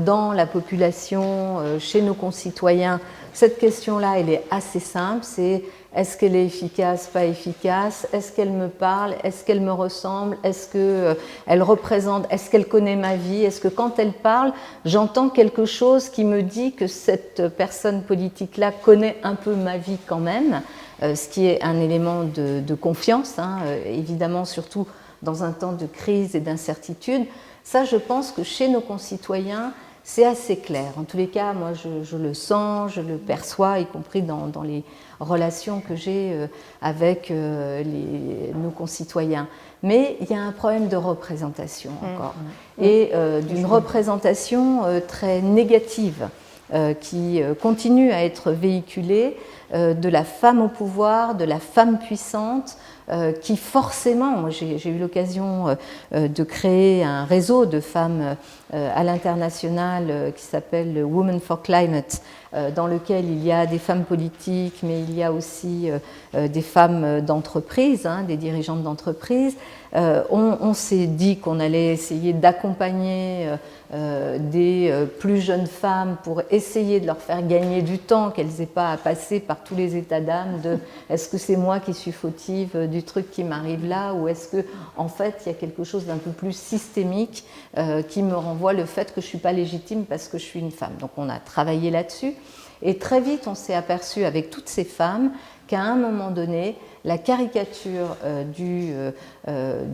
dans la population, chez nos concitoyens, cette question-là, elle est assez simple, c'est est-ce qu'elle est efficace, pas efficace, est-ce qu'elle me parle, est-ce qu'elle me ressemble, est-ce qu'elle représente, est-ce qu'elle connaît ma vie, est-ce que quand elle parle, j'entends quelque chose qui me dit que cette personne politique-là connaît un peu ma vie quand même, ce qui est un élément de confiance, hein, évidemment, surtout dans un temps de crise et d'incertitude. Ça, je pense que chez nos concitoyens, c'est assez clair. En tous les cas, moi, je le sens, je le perçois, y compris dans les relations que j'ai avec nos concitoyens. Mais il y a un problème de représentation encore, et d'une représentation très négative qui continue à être véhiculée de la femme au pouvoir, de la femme puissante, qui forcément, moi j'ai eu l'occasion de créer un réseau de femmes à l'international qui s'appelle Women for Climate, dans lequel il y a des femmes politiques, mais il y a aussi des femmes d'entreprise, hein, des dirigeantes d'entreprise. On s'est dit qu'on allait essayer d'accompagner des plus jeunes femmes pour essayer de leur faire gagner du temps, qu'elles n'aient pas à passer par tous les états d'âme de est-ce que c'est moi qui suis fautive du truc qui m'arrive là, ou est-ce que en fait il y a quelque chose d'un peu plus systémique qui me renvoie le fait que je ne suis pas légitime parce que je suis une femme. Donc on a travaillé là-dessus et très vite on s'est aperçu avec toutes ces femmes qu'à un moment donné, la caricature du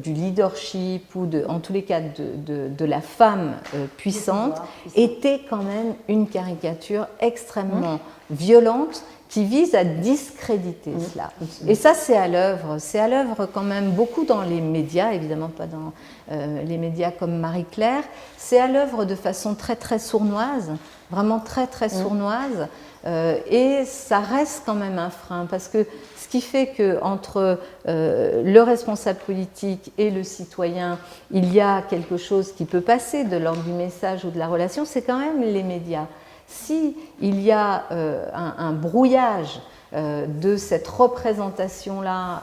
leadership ou en tous les cas de la femme puissante était quand même une caricature extrêmement violente qui vise à discréditer cela. Et ça, c'est à l'œuvre. C'est à l'œuvre quand même beaucoup dans les médias, évidemment pas dans les médias comme Marie-Claire. C'est à l'œuvre de façon très très sournoise, vraiment très très sournoise. Et ça reste quand même un frein, parce que ce qui fait qu'entre le responsable politique et le citoyen, il y a quelque chose qui peut passer de l'ordre du message ou de la relation, c'est quand même les médias. Si il y a un brouillage de cette représentation-là,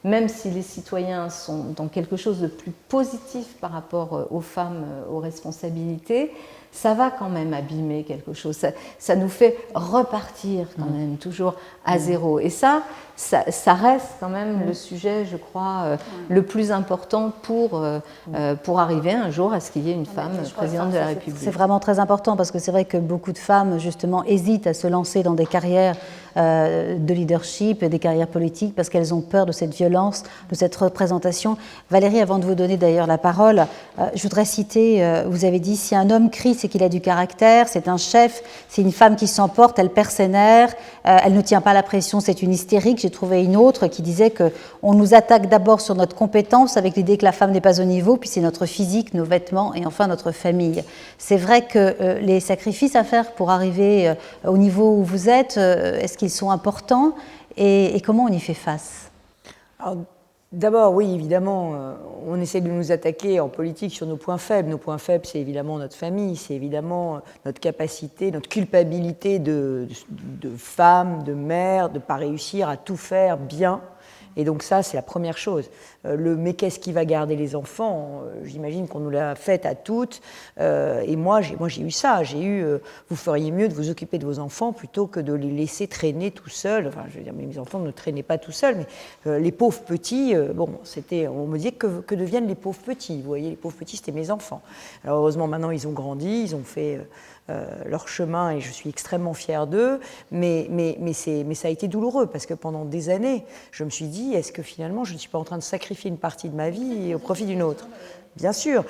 même si les citoyens sont dans quelque chose de plus positif par rapport aux femmes, aux responsabilités, ça va quand même abîmer quelque chose. Ça nous fait repartir quand même toujours à zéro. Et ça reste quand même le sujet, je crois, le plus important pour arriver un jour à ce qu'il y ait une femme présidente de la République. C'est vraiment très important parce que c'est vrai que beaucoup de femmes, justement, hésitent à se lancer dans des carrières de leadership, des carrières politiques, parce qu'elles ont peur de cette violence, de cette représentation. Valérie, avant de vous donner d'ailleurs la parole, je voudrais citer, vous avez dit, si un homme crie, c'est qu'il a du caractère, c'est un chef, c'est une femme qui s'emporte, elle perd ses nerfs, elle ne tient pas la pression, c'est une hystérique. J'ai trouvé une autre qui disait qu'on nous attaque d'abord sur notre compétence avec l'idée que la femme n'est pas au niveau, puis c'est notre physique, nos vêtements et enfin notre famille. C'est vrai que les sacrifices à faire pour arriver au niveau où vous êtes, est-ce qu'ils sont importants et comment on y fait face? Alors, d'abord, oui, évidemment, on essaie de nous attaquer en politique sur nos points faibles. Nos points faibles, c'est évidemment notre famille, c'est évidemment notre capacité, notre culpabilité de femme, de mère, de ne pas réussir à tout faire bien. Et donc ça, c'est la première chose. Mais qu'est-ce qui va garder les enfants? J'imagine qu'on nous l'a fait à toutes. Et moi, j'ai eu ça. J'ai eu, vous feriez mieux de vous occuper de vos enfants plutôt que de les laisser traîner tout seuls. Enfin, je veux dire, mes enfants ne traînaient pas tout seuls, mais les pauvres petits, on me disait que deviennent les pauvres petits. Vous voyez, les pauvres petits, c'était mes enfants. Alors heureusement, maintenant, ils ont grandi, ils ont fait leur chemin et je suis extrêmement fière d'eux, mais ça a été douloureux parce que pendant des années, je me suis dit, est-ce que finalement je ne suis pas en train de sacrifier une partie de ma vie au profit d'une autre? Bien sûr,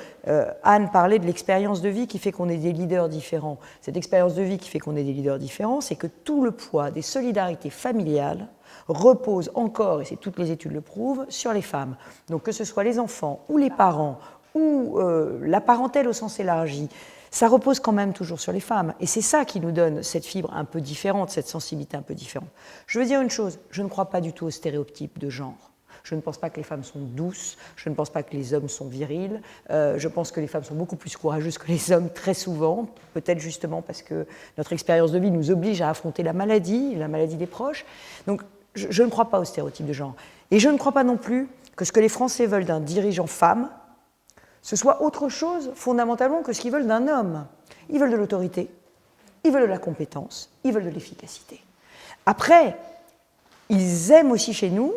Anne parlait de l'expérience de vie qui fait qu'on est des leaders différents. Cette expérience de vie qui fait qu'on est des leaders différents, c'est que tout le poids des solidarités familiales repose encore, et c'est toutes les études le prouvent, sur les femmes. Donc que ce soit les enfants ou les parents ou la parentèle au sens élargi, ça repose quand même toujours sur les femmes. Et c'est ça qui nous donne cette fibre un peu différente, cette sensibilité un peu différente. Je veux dire une chose, je ne crois pas du tout aux stéréotypes de genre. Je ne pense pas que les femmes sont douces, je ne pense pas que les hommes sont virils, je pense que les femmes sont beaucoup plus courageuses que les hommes très souvent, peut-être justement parce que notre expérience de vie nous oblige à affronter la maladie des proches. Donc je ne crois pas aux stéréotypes de genre. Et je ne crois pas non plus que ce que les Français veulent d'un dirigeant femme, ce soit autre chose fondamentalement que ce qu'ils veulent d'un homme. Ils veulent de l'autorité, ils veulent de la compétence, ils veulent de l'efficacité. Après, ils aiment aussi chez nous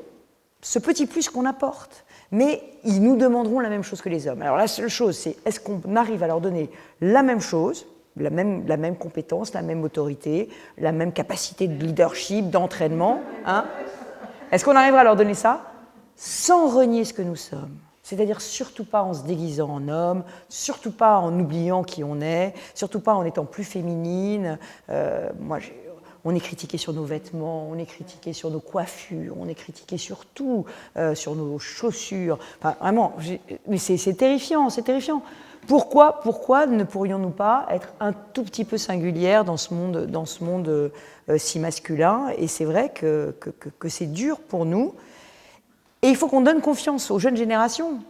ce petit plus qu'on apporte, mais ils nous demanderont la même chose que les hommes. Alors la seule chose, c'est est-ce qu'on arrive à leur donner la même chose, la même compétence, la même autorité, la même capacité de leadership, d'entraînement, hein? Est-ce qu'on arrivera à leur donner ça sans renier ce que nous sommes? C'est-à-dire surtout pas en se déguisant en homme, surtout pas en oubliant qui on est, surtout pas en étant plus féminine. On est critiqué sur nos vêtements, on est critiqué sur nos coiffures, on est critiqué sur tout, sur nos chaussures. Enfin, vraiment, mais c'est terrifiant, c'est terrifiant. Pourquoi ne pourrions-nous pas être un tout petit peu singulières dans ce monde si masculin? Et c'est vrai que c'est dur pour nous. Et il faut qu'on donne confiance aux jeunes générations,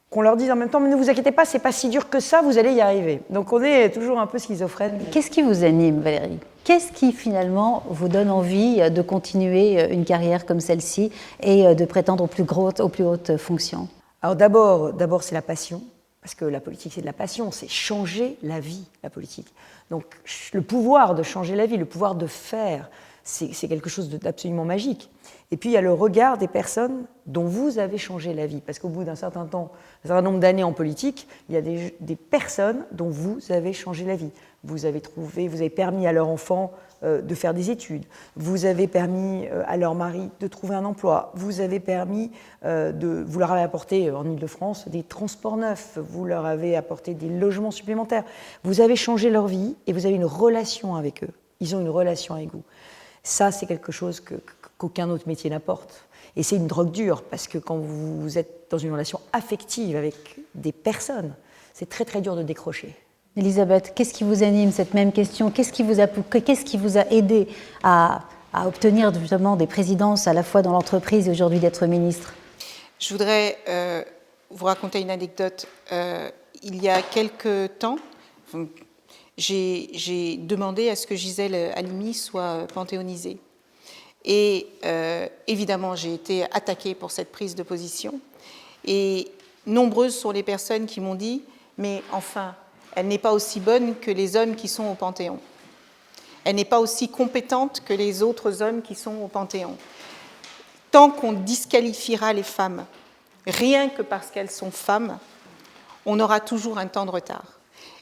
qu'on leur dise en même temps, mais ne vous inquiétez pas, c'est pas si dur que ça, vous allez y arriver. Donc on est toujours un peu schizophrène. Qu'est-ce qui vous anime, Valérie? Qu'est-ce qui finalement vous donne envie de continuer une carrière comme celle-ci et de prétendre aux plus hautes fonctions? Alors d'abord c'est la passion, parce que la politique c'est de la passion, c'est changer la vie, la politique. Donc le pouvoir de changer la vie, le pouvoir de faire, c'est quelque chose d'absolument magique. Et puis il y a le regard des personnes dont vous avez changé la vie, parce qu'au bout d'un certain nombre d'années en politique, il y a des personnes dont vous avez changé la vie. Vous avez permis à leur enfant de faire des études, vous avez permis à leur mari de trouver un emploi, vous leur avez apporté en Ile-de-France des transports neufs, vous leur avez apporté des logements supplémentaires, vous avez changé leur vie et vous avez une relation avec eux, ils ont une relation avec vous. Ça, c'est quelque chose qu'aucun autre métier n'apporte. Et c'est une drogue dure, parce que quand vous êtes dans une relation affective avec des personnes, c'est très très dur de décrocher. Elisabeth, qu'est-ce qui vous anime, cette même question? Qu'est-ce qui vous a aidé à obtenir justement des présidences à la fois dans l'entreprise et aujourd'hui d'être ministre? Je voudrais vous raconter une anecdote. Il y a quelque temps, j'ai demandé à ce que Gisèle Halimi soit panthéonisée. Et évidemment, j'ai été attaquée pour cette prise de position. Et nombreuses sont les personnes qui m'ont dit « Mais enfin, elle n'est pas aussi bonne que les hommes qui sont au Panthéon. Elle n'est pas aussi compétente que les autres hommes qui sont au Panthéon. Tant qu'on disqualifiera les femmes, rien que parce qu'elles sont femmes, on aura toujours un temps de retard. »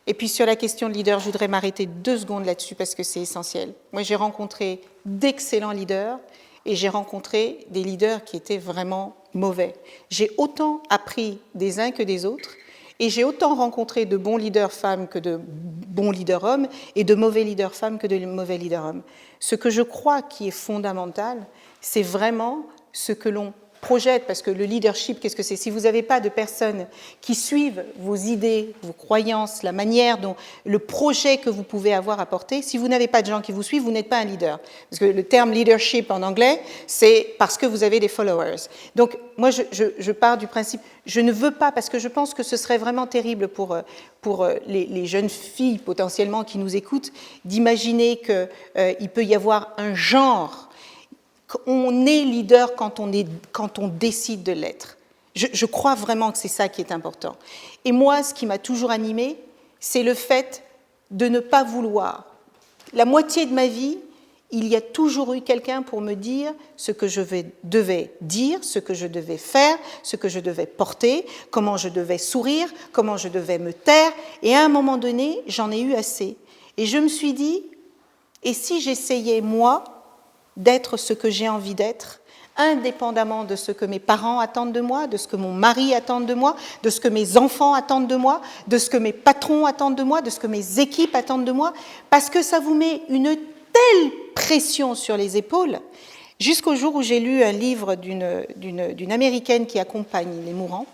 Et puis sur la question de leader, je voudrais m'arrêter 2 secondes là-dessus parce que c'est essentiel. Moi, j'ai rencontré d'excellents leaders et j'ai rencontré des leaders qui étaient vraiment mauvais. J'ai autant appris des uns que des autres et j'ai autant rencontré de bons leaders femmes que de bons leaders hommes et de mauvais leaders femmes que de mauvais leaders hommes. Ce que je crois qui est fondamental, c'est vraiment ce que l'on projette, parce que le leadership, qu'est-ce que c'est? Si vous n'avez pas de personnes qui suivent vos idées, vos croyances, la manière dont le projet que vous pouvez avoir à porter, si vous n'avez pas de gens qui vous suivent, vous n'êtes pas un leader. Parce que le terme leadership en anglais, c'est parce que vous avez des followers. Donc, moi, je pars du principe, je ne veux pas, parce que je pense que ce serait vraiment terrible pour les jeunes filles potentiellement qui nous écoutent, d'imaginer qu'il peut y avoir un genre. On est leader quand on décide de l'être. Je crois vraiment que c'est ça qui est important. Et moi, ce qui m'a toujours animée, c'est le fait de ne pas vouloir. La moitié de ma vie, il y a toujours eu quelqu'un pour me dire ce que je devais dire, ce que je devais faire, ce que je devais porter, comment je devais sourire, comment je devais me taire. Et à un moment donné, j'en ai eu assez. Et je me suis dit, et si j'essayais, moi, d'être ce que j'ai envie d'être, indépendamment de ce que mes parents attendent de moi, de ce que mon mari attend de moi, de ce que mes enfants attendent de moi, de ce que mes patrons attendent de moi, de ce que mes équipes attendent de moi, parce que ça vous met une telle pression sur les épaules, jusqu'au jour où j'ai lu un livre d'une Américaine qui accompagne les mourants,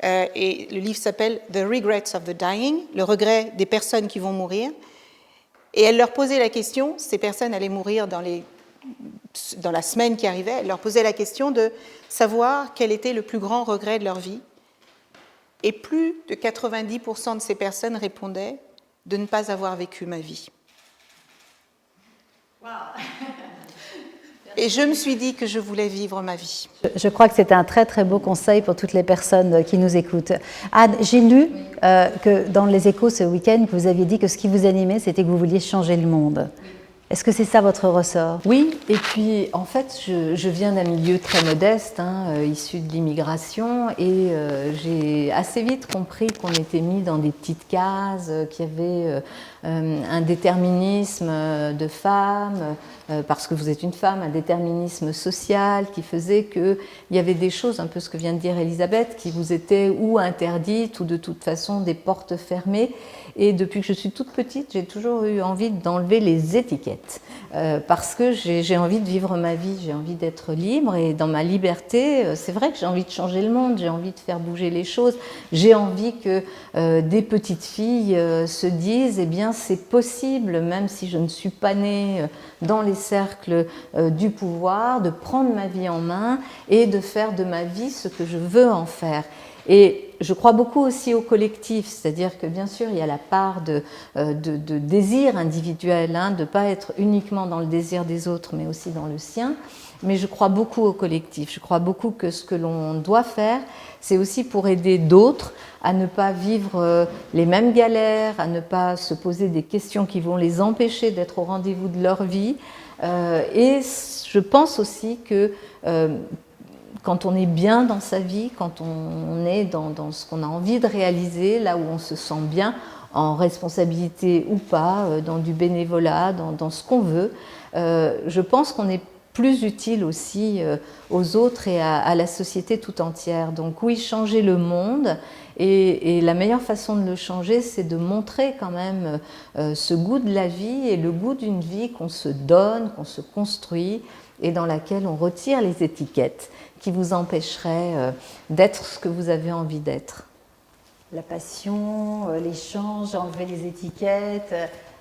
et le livre s'appelle « The Regrets of the Dying », le regret des personnes qui vont mourir, et elle leur posait la question, ces personnes allaient mourir dans la semaine qui arrivait, elle leur posait la question de savoir quel était le plus grand regret de leur vie. Et plus de 90% de ces personnes répondaient de ne pas avoir vécu ma vie. Wow. Et je me suis dit que je voulais vivre ma vie. Je crois que c'est un très très beau conseil pour toutes les personnes qui nous écoutent. Anne, j'ai lu que dans les Échos ce week-end, que vous aviez dit que ce qui vous animait, c'était que vous vouliez changer le monde. Est-ce que c'est ça votre ressort? Oui, et puis en fait, je viens d'un milieu très modeste, issu de l'immigration, et j'ai assez vite compris qu'on était mis dans des petites cases, qu'il y avait un déterminisme de femme, parce que vous êtes une femme, un déterminisme social qui faisait qu'il y avait des choses, un peu ce que vient de dire Elisabeth, qui vous étaient ou interdites ou de toute façon des portes fermées. Et depuis que je suis toute petite, j'ai toujours eu envie d'enlever les étiquettes parce que j'ai envie de vivre ma vie, j'ai envie d'être libre et dans ma liberté, c'est vrai que j'ai envie de changer le monde, j'ai envie de faire bouger les choses, j'ai envie que des petites filles se disent eh bien c'est possible, même si je ne suis pas née dans les cercles du pouvoir, de prendre ma vie en main et de faire de ma vie ce que je veux en faire. Et je crois beaucoup aussi au collectif, c'est-à-dire que bien sûr il y a la part de désir individuel, de ne pas être uniquement dans le désir des autres mais aussi dans le sien, mais je crois beaucoup au collectif, je crois beaucoup que ce que l'on doit faire, c'est aussi pour aider d'autres à ne pas vivre les mêmes galères, à ne pas se poser des questions qui vont les empêcher d'être au rendez-vous de leur vie, et je pense aussi que quand on est bien dans sa vie, quand on est dans ce qu'on a envie de réaliser, là où on se sent bien, en responsabilité ou pas, dans du bénévolat, dans ce qu'on veut, je pense qu'on est plus utile aussi aux autres et à la société tout entière. Donc oui, changer le monde, et la meilleure façon de le changer, c'est de montrer quand même ce goût de la vie et le goût d'une vie qu'on se donne, qu'on se construit, et dans laquelle on retire les étiquettes qui vous empêcheraient d'être ce que vous avez envie d'être. La passion, l'échange, enlever les étiquettes.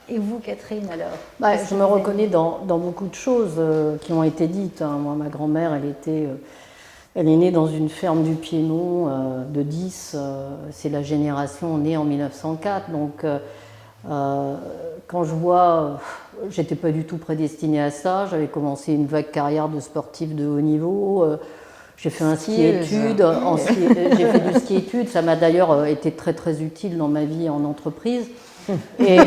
Et vous, Catherine, alors? Je me reconnais dans beaucoup de choses qui ont été dites. Moi, ma grand-mère, elle est née dans une ferme du Piémont de 10. C'est la génération née en 1904. Donc, quand je vois, j'étais pas du tout prédestinée à ça. J'avais commencé une vague carrière de sportif de haut niveau. J'ai fait un ski-études. J'ai fait du ski-études. Ça m'a d'ailleurs été très très utile dans ma vie en entreprise. Et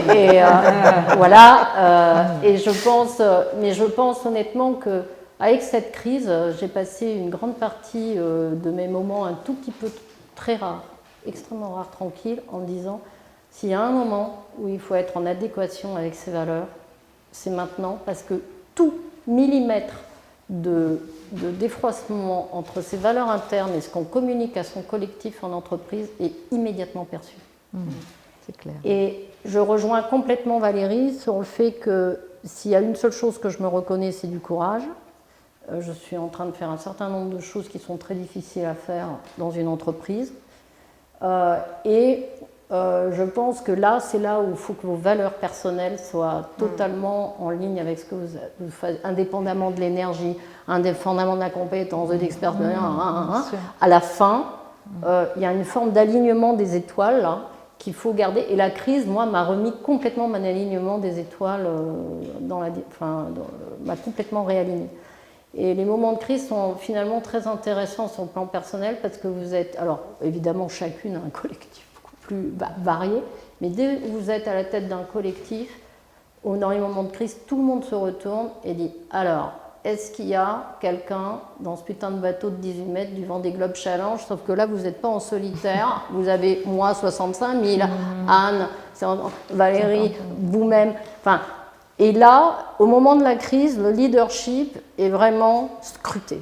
voilà. Et je pense honnêtement que avec cette crise, j'ai passé une grande partie de mes moments un tout petit peu très rares, extrêmement rares, tranquilles, en me disant S'il y a un moment où il faut être en adéquation avec ses valeurs, c'est maintenant, parce que tout millimètre de défroissement entre ses valeurs internes et ce qu'on communique à son collectif en entreprise est immédiatement perçu. C'est clair. Et je rejoins complètement Valérie sur le fait que s'il y a une seule chose que je me reconnais, c'est du courage. Je suis en train de faire un certain nombre de choses qui sont très difficiles à faire dans une entreprise. Je pense que là, c'est là où il faut que vos valeurs personnelles soient totalement en ligne avec ce que vous faites, indépendamment de l'énergie, indépendamment de la compétence, de l'expertise. À la fin, il y a une forme d'alignement des étoiles là, qu'il faut garder. Et la crise, moi, m'a remis complètement mon alignement des étoiles, m'a complètement réaligné. Et les moments de crise sont finalement très intéressants sur le plan personnel parce que vous êtes, alors évidemment chacune a un collectif beaucoup plus varié, mais dès que vous êtes à la tête d'un collectif, dans les moments de crise, tout le monde se retourne et dit alors, est-ce qu'il y a quelqu'un dans ce putain de bateau de 18 mètres du Vendée Globe Challenge, sauf que là vous n'êtes pas en solitaire, vous avez moi 65 000, Anne, Valérie, vous-même, enfin. Et là, au moment de la crise, le leadership est vraiment scruté.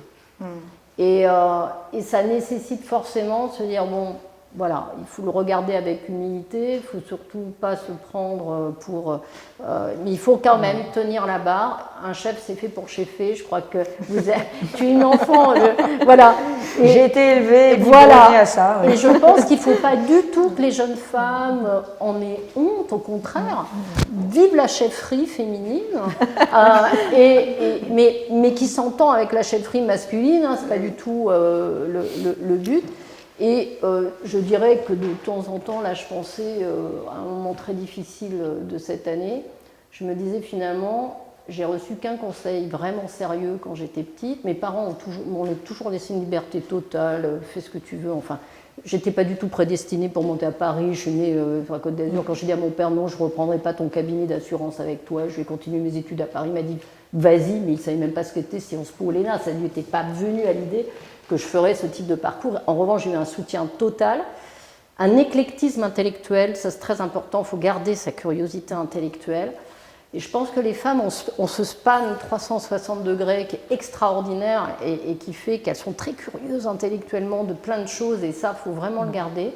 Et ça nécessite forcément de se dire, bon, voilà, il faut le regarder avec humilité, il ne faut surtout pas se prendre pour... mais il faut quand même tenir la barre. Un chef, c'est fait pour cheffer. Je crois que tu es une enfant. Voilà. J'ai été élevée voilà. À ça. Oui. Et je pense qu'il ne faut pas du tout que les jeunes femmes en aient honte. Au contraire, vive la chefferie féminine, mais qui s'entend avec la chefferie masculine. Hein, ce n'est pas du tout le but. Et je dirais que de temps en temps, là je pensais à un moment très difficile de cette année, je me disais finalement, j'ai reçu qu'un conseil vraiment sérieux quand j'étais petite, mes parents m'ont toujours laissé une liberté totale, fais ce que tu veux, enfin, j'étais pas du tout prédestinée pour monter à Paris, je suis née sur la Côte d'Azur, quand j'ai dit à mon père non, je ne reprendrai pas ton cabinet d'assurance avec toi, je vais continuer mes études à Paris, il m'a dit vas-y, mais il ne savait même pas ce que c'était Sciences Po Léna, ça ne lui était pas venu à l'idée que je ferais ce type de parcours. En revanche, j'ai eu un soutien total, un éclectisme intellectuel, ça c'est très important, il faut garder sa curiosité intellectuelle. Et je pense que les femmes ont ce span 360 degrés qui est extraordinaire et qui fait qu'elles sont très curieuses intellectuellement de plein de choses, et ça, il faut vraiment le garder.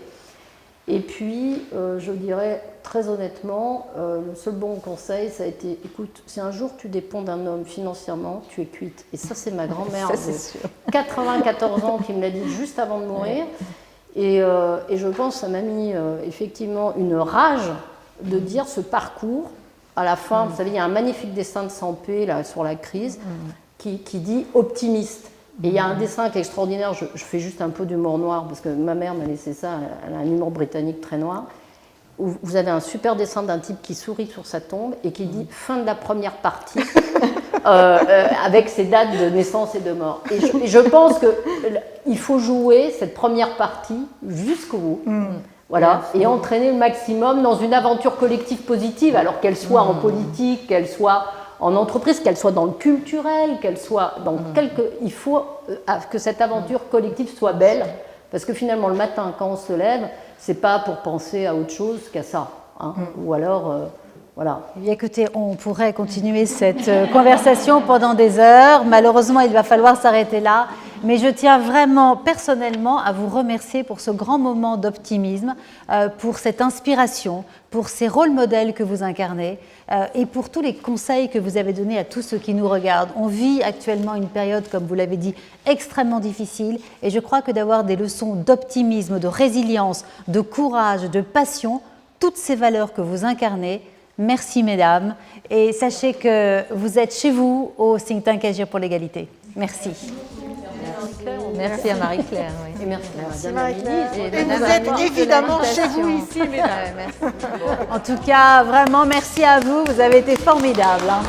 Et puis, je dirais très honnêtement, le seul bon conseil, ça a été, écoute, si un jour tu dépends d'un homme financièrement, tu es cuite. Et ça, c'est ma grand-mère de 94 ans qui me l'a dit juste avant de mourir. Et je pense que ça m'a mis effectivement une rage de dire ce parcours. À la fin, vous savez, il y a un magnifique dessin de Sampé là, sur la crise qui dit optimiste. Et il y a un dessin qui est extraordinaire, je fais juste un peu d'humour noir, parce que ma mère m'a laissé ça, elle a un humour britannique très noir, où vous avez un super dessin d'un type qui sourit sur sa tombe et qui dit « fin de la première partie », avec ses dates de naissance et de mort. Et je pense qu'il faut jouer cette première partie jusqu'au bout. Voilà, et entraîner le maximum dans une aventure collective positive, alors qu'elle soit en politique, qu'elle soit en entreprise, qu'elle soit dans le culturel, qu'elle soit dans il faut que cette aventure collective soit belle, parce que finalement le matin quand on se lève, c'est pas pour penser à autre chose qu'à ça, hein. Ou alors voilà. Écoutez, on pourrait continuer cette conversation pendant des heures. Malheureusement, il va falloir s'arrêter là. Mais je tiens vraiment personnellement à vous remercier pour ce grand moment d'optimisme, pour cette inspiration, pour ces rôles modèles que vous incarnez et pour tous les conseils que vous avez donnés à tous ceux qui nous regardent. On vit actuellement une période, comme vous l'avez dit, extrêmement difficile et je crois que d'avoir des leçons d'optimisme, de résilience, de courage, de passion, toutes ces valeurs que vous incarnez, merci mesdames et sachez que vous êtes chez vous au think tank Agir pour l'égalité. Merci. Merci à Marie-Claire. Oui. Et merci à Marie-Claire. Et vous êtes évidemment chez vous ici, mesdames. En tout cas, vraiment, merci à vous. Vous avez été formidables. Hein.